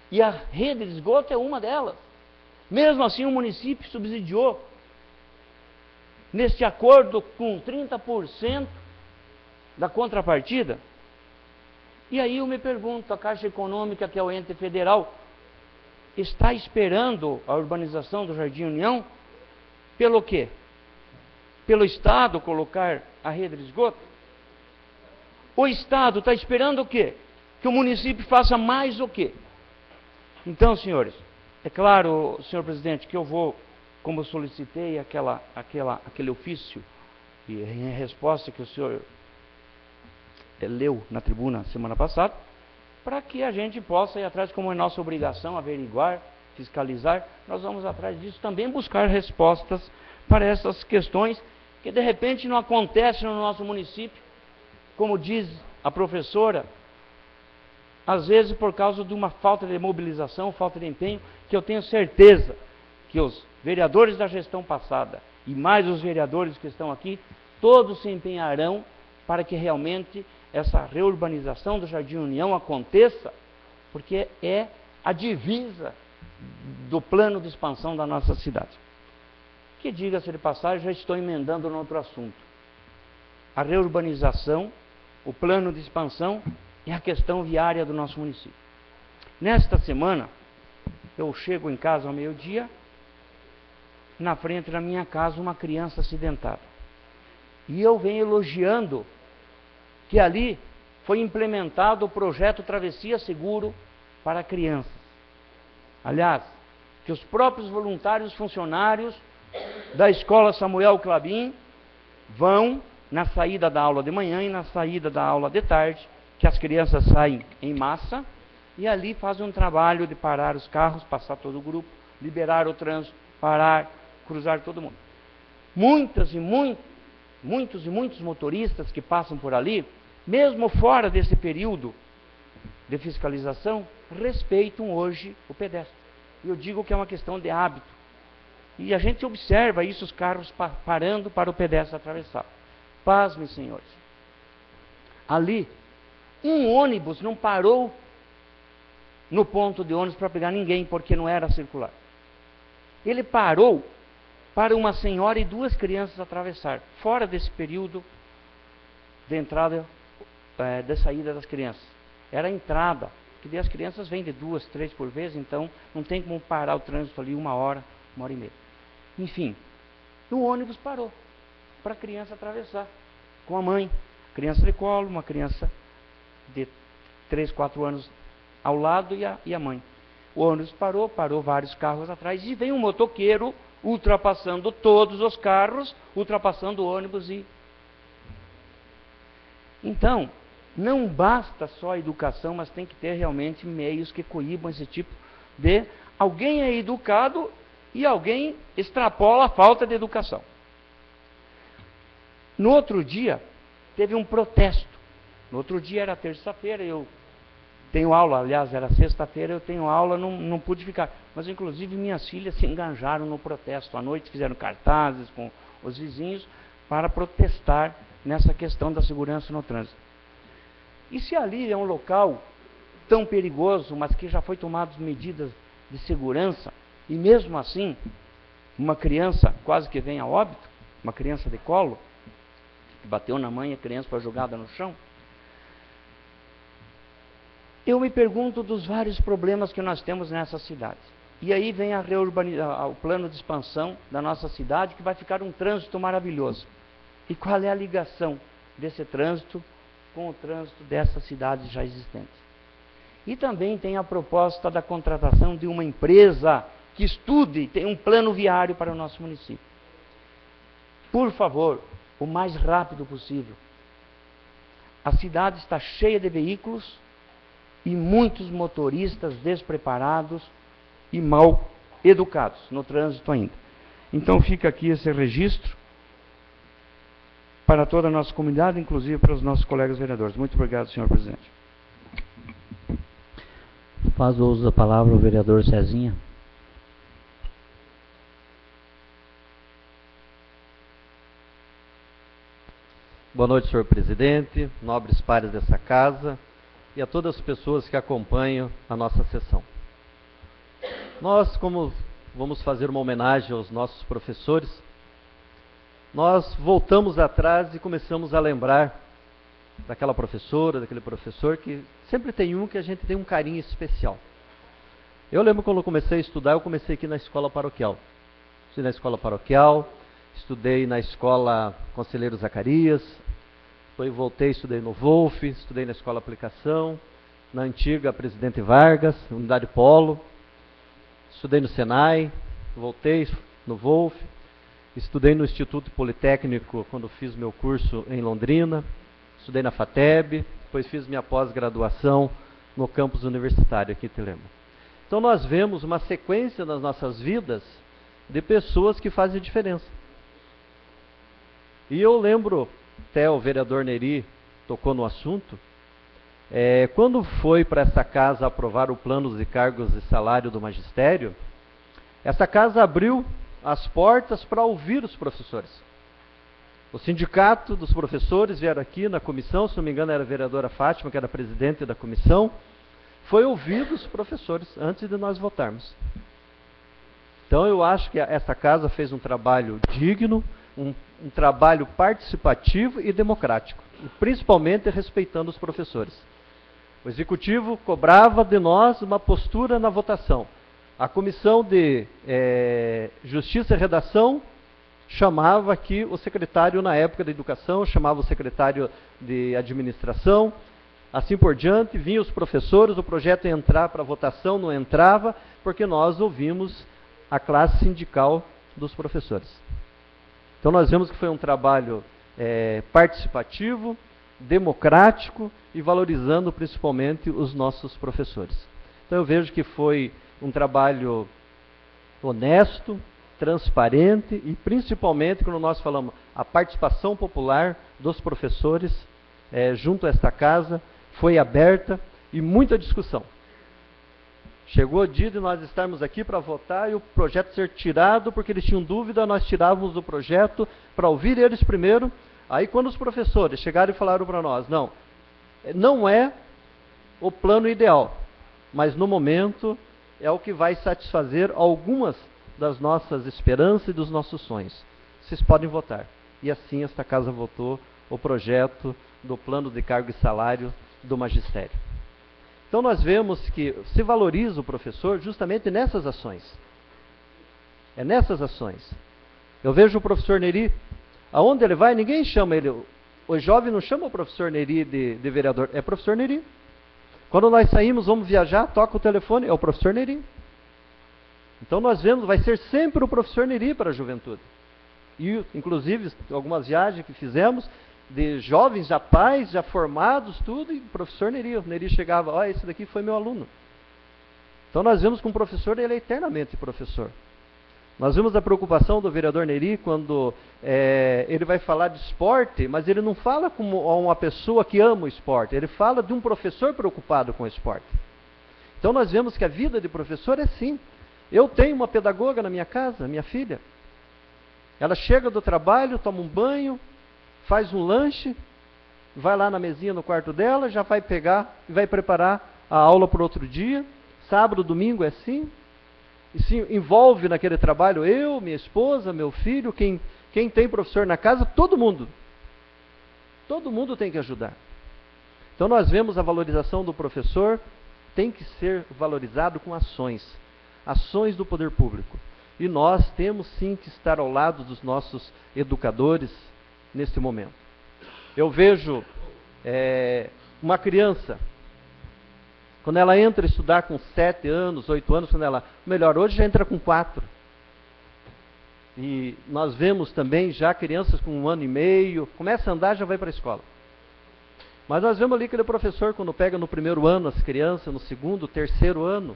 E a rede de esgoto é uma delas. Mesmo assim, o município subsidiou, neste acordo, com 30% da contrapartida. E aí eu me pergunto, a Caixa Econômica, que é o ente federal, está esperando a urbanização do Jardim União? Pelo quê? Pelo Estado colocar a rede de esgoto? O Estado está esperando o quê? Que o município faça mais o quê? Então, senhores, é claro, senhor presidente, que eu vou, como eu solicitei aquele ofício, e em resposta que o senhor leu na tribuna semana passada, para que a gente possa ir atrás, como é nossa obrigação, averiguar fiscalizar, nós vamos atrás disso também, buscar respostas para essas questões que de repente não acontecem no nosso município, como diz a professora, às vezes por causa de uma falta de mobilização, falta de empenho, que eu tenho certeza que os vereadores da gestão passada e mais os vereadores que estão aqui, todos se empenharão para que realmente essa reurbanização do Jardim União aconteça, porque é a divisa do plano de expansão da nossa cidade. Que, diga-se de passagem, já estou emendando no outro assunto. A reurbanização, o plano de expansão e a questão viária do nosso município. Nesta semana, eu chego em casa ao meio-dia, na frente da minha casa uma criança acidentada. E eu venho elogiando que ali foi implementado o projeto Travessia Seguro para crianças. Aliás, que os próprios voluntários funcionários da Escola Samuel Clabin vão na saída da aula de manhã e na saída da aula de tarde, que as crianças saem em massa, e ali fazem um trabalho de parar os carros, passar todo o grupo, liberar o trânsito, parar, cruzar todo mundo. Muitos e muitos motoristas que passam por ali, mesmo fora desse período de fiscalização, respeitam hoje o pedestre. E eu digo que é uma questão de hábito. E a gente observa isso, os carros parando para o pedestre atravessar. Pasmem, senhores. Ali, um ônibus não parou no ponto de ônibus para pegar ninguém, porque não era circular. Ele parou para uma senhora e duas crianças atravessar, fora desse período de entrada, da saída das crianças. Era a entrada, que daí as crianças vêm de 2, 3 por vez, então não tem como parar o trânsito ali 1 hora, 1 hora e meia. Enfim, o ônibus parou para a criança atravessar, com a mãe, criança de colo, uma criança de 3, 4 anos ao lado e a mãe. O ônibus parou vários carros atrás, e vem um motoqueiro ultrapassando todos os carros, ultrapassando o ônibus e... Então, não basta só a educação, mas tem que ter realmente meios que coíbam esse tipo de... Alguém é educado e alguém extrapola a falta de educação. No outro dia, teve um protesto. No outro dia era terça-feira, eu tenho aula, aliás, era sexta-feira, eu tenho aula, não pude ficar. Mas, inclusive, minhas filhas se engajaram no protesto. À noite fizeram cartazes com os vizinhos para protestar nessa questão da segurança no trânsito. E se ali é um local tão perigoso, mas que já foi tomadas medidas de segurança, e mesmo assim, uma criança quase que vem a óbito, uma criança de colo, que bateu na mãe, a criança foi jogada no chão, eu me pergunto dos vários problemas que nós temos nessa cidade. E aí vem o plano de expansão da nossa cidade, que vai ficar um trânsito maravilhoso. E qual é a ligação desse trânsito com o trânsito dessas cidades já existentes? E também tem a proposta da contratação de uma empresa que estude e tenha um plano viário para o nosso município. Por favor, o mais rápido possível. A cidade está cheia de veículos e muitos motoristas despreparados e mal educados no trânsito ainda. Então fica aqui esse registro para toda a nossa comunidade, inclusive para os nossos colegas vereadores. Muito obrigado, senhor presidente. Faz o uso da palavra o vereador Cezinha. Boa noite, senhor presidente, nobres pares dessa casa e a todas as pessoas que acompanham a nossa sessão. Nós, como vamos fazer uma homenagem aos nossos professores, nós voltamos atrás e começamos a lembrar daquela professora, daquele professor, que sempre tem um que a gente tem um carinho especial. Eu lembro quando eu comecei a estudar, eu comecei aqui na escola paroquial. Estudei na escola paroquial, estudei na escola Conselheiro Zacarias, depois voltei, estudei no Wolf, estudei na escola Aplicação, na antiga Presidente Vargas, Unidade Polo, estudei no Senai, voltei no Wolf, estudei no Instituto Politécnico quando fiz meu curso em Londrina, estudei na FATEB, depois fiz minha pós-graduação no campus universitário aqui em Telema. Então nós vemos uma sequência nas nossas vidas de pessoas que fazem diferença. E eu lembro, até o vereador Neri tocou no assunto, quando foi para essa casa aprovar o plano de cargos e salário do magistério, essa casa abriu as portas para ouvir os professores. O sindicato dos professores vieram aqui na comissão, se não me engano era a vereadora Fátima, que era presidente da comissão, foi ouvir os professores antes de nós votarmos. Então eu acho que essa casa fez um trabalho digno, um trabalho participativo e democrático, e principalmente respeitando os professores. O executivo cobrava de nós uma postura na votação. A comissão de Justiça e Redação chamava aqui o secretário na época da Educação, chamava o secretário de Administração, assim por diante, vinham os professores, o projeto ia entrar para votação, não entrava, porque nós ouvimos a classe sindical dos professores. Então nós vemos que foi um trabalho participativo, democrático e valorizando principalmente os nossos professores. Então eu vejo que foi um trabalho honesto, transparente e principalmente, quando nós falamos, a participação popular dos professores junto a esta casa foi aberta e muita discussão. Chegou o dia de nós estarmos aqui para votar e o projeto ser tirado, porque eles tinham dúvida, nós tirávamos do projeto para ouvir eles primeiro. Aí quando os professores chegaram e falaram para nós, não é o plano ideal, mas no momento é o que vai satisfazer algumas das nossas esperanças e dos nossos sonhos. Vocês podem votar. E assim esta casa votou o projeto do plano de cargo e salário do magistério. Então nós vemos que se valoriza o professor justamente nessas ações. É nessas ações. Eu vejo o professor Neri, aonde ele vai, ninguém chama ele. O jovem não chama o professor Neri de vereador, é professor Neri. Quando nós saímos, vamos viajar, toca o telefone, é o professor Neri. Então nós vemos, vai ser sempre o professor Neri para a juventude. E, inclusive, algumas viagens que fizemos, de jovens, já pais, já formados, tudo, e o professor Neri. O Neri chegava, esse daqui foi meu aluno. Então nós vemos que um professor, ele é eternamente professor. Nós vemos a preocupação do vereador Neri quando ele vai falar de esporte, mas ele não fala como uma pessoa que ama o esporte, ele fala de um professor preocupado com o esporte. Então nós vemos que a vida de professor é assim. Eu tenho uma pedagoga na minha casa, minha filha. Ela chega do trabalho, toma um banho, faz um lanche, vai lá na mesinha no quarto dela, já vai pegar e vai preparar a aula para outro dia. Sábado, domingo é assim. E se envolve naquele trabalho eu, minha esposa, meu filho, quem tem professor na casa, todo mundo. Todo mundo tem que ajudar. Então nós vemos a valorização do professor, tem que ser valorizado com ações. Ações do poder público. E nós temos sim que estar ao lado dos nossos educadores neste momento. Eu vejo uma criança, quando ela entra a estudar com 7 anos, 8 anos, melhor, hoje já entra com 4. E nós vemos também já crianças com 1 ano e meio, começa a andar, já vai para a escola. Mas nós vemos ali aquele professor, quando pega no 1º ano as crianças, no 2º, 3º ano,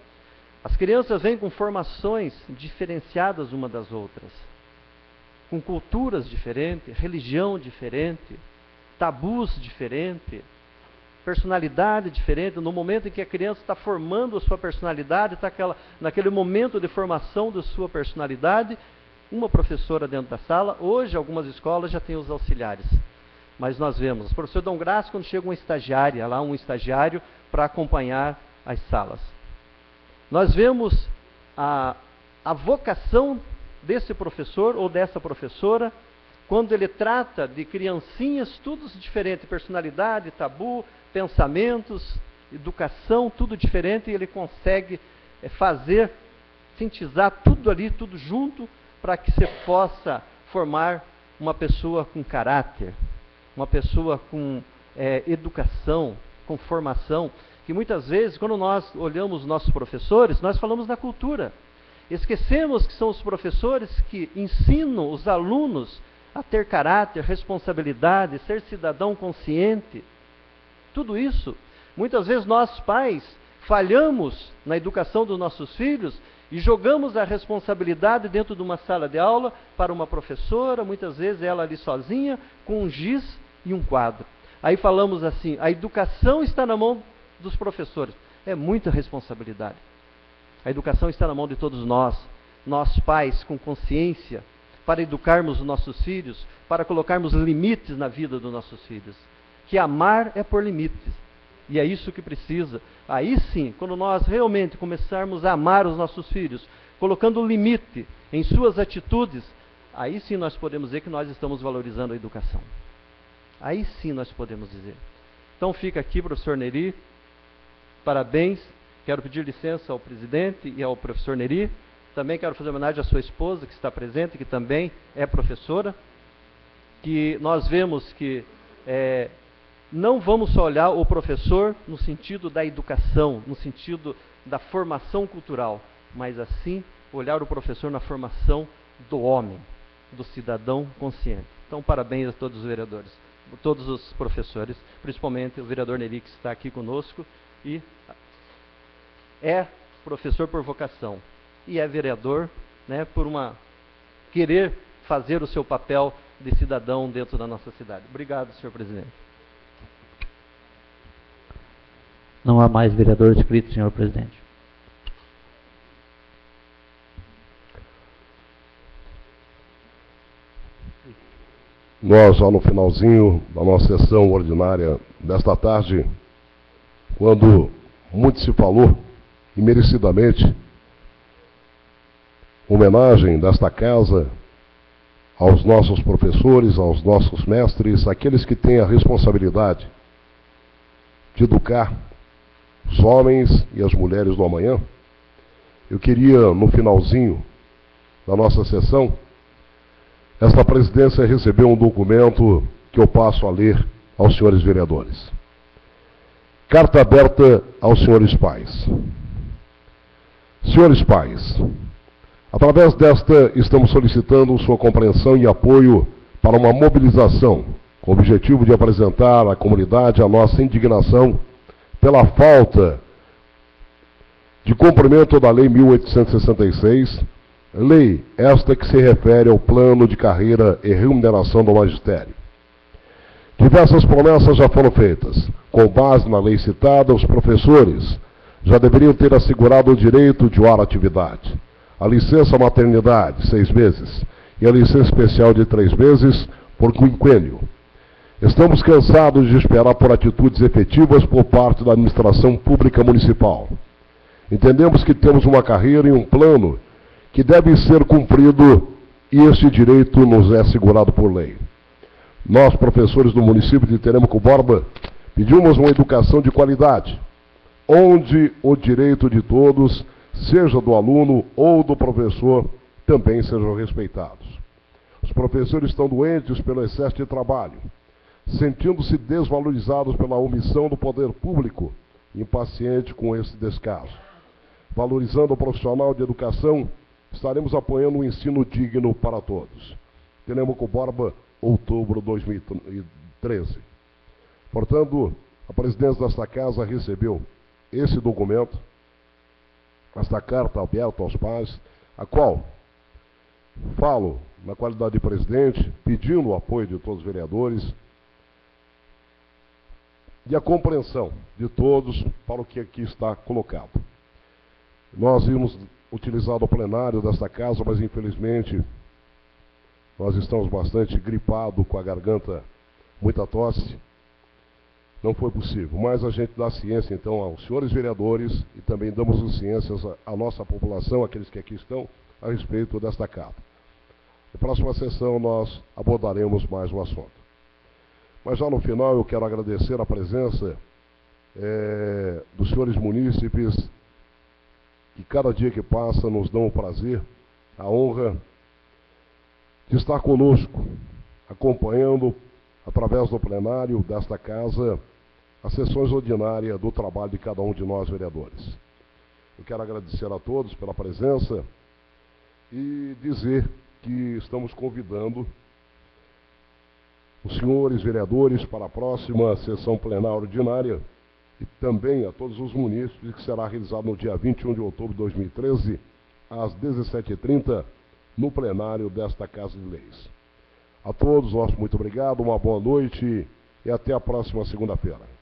as crianças vêm com formações diferenciadas uma das outras, com culturas diferentes, religião diferente, tabus diferentes, personalidade diferente. No momento em que a criança está formando a sua personalidade, está naquele momento de formação da sua personalidade, uma professora dentro da sala. Hoje algumas escolas já têm os auxiliares, mas nós vemos, os professores dão graça quando chega uma estagiária, lá um estagiário para acompanhar as salas. Nós vemos a vocação desse professor ou dessa professora, quando ele trata de criancinhas, tudo diferente, personalidade, tabu, pensamentos, educação, tudo diferente, e ele consegue fazer, sintetizar tudo ali, tudo junto, para que você possa formar uma pessoa com caráter, uma pessoa com educação, com formação, que muitas vezes, quando nós olhamos nossos professores, nós falamos da cultura. Esquecemos que são os professores que ensinam os alunos a ter caráter, responsabilidade, ser cidadão consciente. Tudo isso, muitas vezes nós pais falhamos na educação dos nossos filhos e jogamos a responsabilidade dentro de uma sala de aula para uma professora, muitas vezes ela ali sozinha, com um giz e um quadro. Aí falamos assim, a educação está na mão dos professores. É muita responsabilidade. A educação está na mão de todos nós pais com consciência, para educarmos os nossos filhos, para colocarmos limites na vida dos nossos filhos. Que amar é por limites. E é isso que precisa. Aí sim, quando nós realmente começarmos a amar os nossos filhos, colocando limite em suas atitudes, aí sim nós podemos dizer que nós estamos valorizando a educação. Aí sim nós podemos dizer. Então fica aqui, professor Neri, parabéns. Quero pedir licença ao presidente e ao professor Neri. Também quero fazer homenagem à sua esposa, que está presente, que também é professora. Que nós vemos que não vamos só olhar o professor no sentido da educação, no sentido da formação cultural, mas assim olhar o professor na formação do homem, do cidadão consciente. Então, parabéns a todos os vereadores, todos os professores, principalmente o vereador Neri, que está aqui conosco, e é professor por vocação, e é vereador, né, por querer fazer o seu papel de cidadão dentro da nossa cidade. Obrigado, senhor presidente. Não há mais vereador inscrito, senhor presidente. Nós, já no finalzinho da nossa sessão ordinária desta tarde, quando muito se falou, e merecidamente, homenagem desta casa aos nossos professores, aos nossos mestres, aqueles que têm a responsabilidade de educar os homens e as mulheres do amanhã. Eu queria, no finalzinho da nossa sessão, esta presidência recebeu um documento que eu passo a ler aos senhores vereadores. Carta aberta aos senhores pais. Senhores pais, através desta estamos solicitando sua compreensão e apoio para uma mobilização com o objetivo de apresentar à comunidade a nossa indignação pela falta de cumprimento da Lei 1866, lei esta que se refere ao plano de carreira e remuneração do magistério. Diversas promessas já foram feitas. Com base na lei citada, os professores já deveriam ter assegurado o direito de hora atividade, a licença maternidade, 6 meses, e a licença especial de 3 meses por quinquênio. Estamos cansados de esperar por atitudes efetivas por parte da administração pública municipal. Entendemos que temos uma carreira e um plano que deve ser cumprido e este direito nos é assegurado por lei. Nós, professores do município de Telêmaco Borba, pedimos uma educação de qualidade, onde o direito de todos, seja do aluno ou do professor, também sejam respeitados. Os professores estão doentes pelo excesso de trabalho, sentindo-se desvalorizados pela omissão do poder público, impaciente com esse descaso. Valorizando o profissional de educação, estaremos apoiando um ensino digno para todos. Telêmaco Borba, outubro de 2013. Portanto, a presidência desta casa recebeu esse documento, esta carta aberta aos pais, a qual falo na qualidade de presidente, pedindo o apoio de todos os vereadores e a compreensão de todos para o que aqui está colocado. Nós íamos utilizar o plenário desta casa, mas infelizmente nós estamos bastante gripados, com a garganta, muita tosse. Não foi possível, mas a gente dá ciência então aos senhores vereadores e também damos ciências à nossa população, aqueles que aqui estão, a respeito desta carta. Na próxima sessão nós abordaremos mais o assunto. Mas já no final eu quero agradecer a presença dos senhores munícipes, que cada dia que passa nos dão o prazer, a honra de estar conosco, acompanhando, através do plenário desta casa, as sessões ordinárias do trabalho de cada um de nós, vereadores. Eu quero agradecer a todos pela presença e dizer que estamos convidando os senhores vereadores para a próxima sessão plenária ordinária, e também a todos os munícipes, que será realizado no dia 21 de outubro de 2013, às 17h30, no plenário desta Casa de Leis. A todos, nosso muito obrigado, uma boa noite e até a próxima segunda-feira.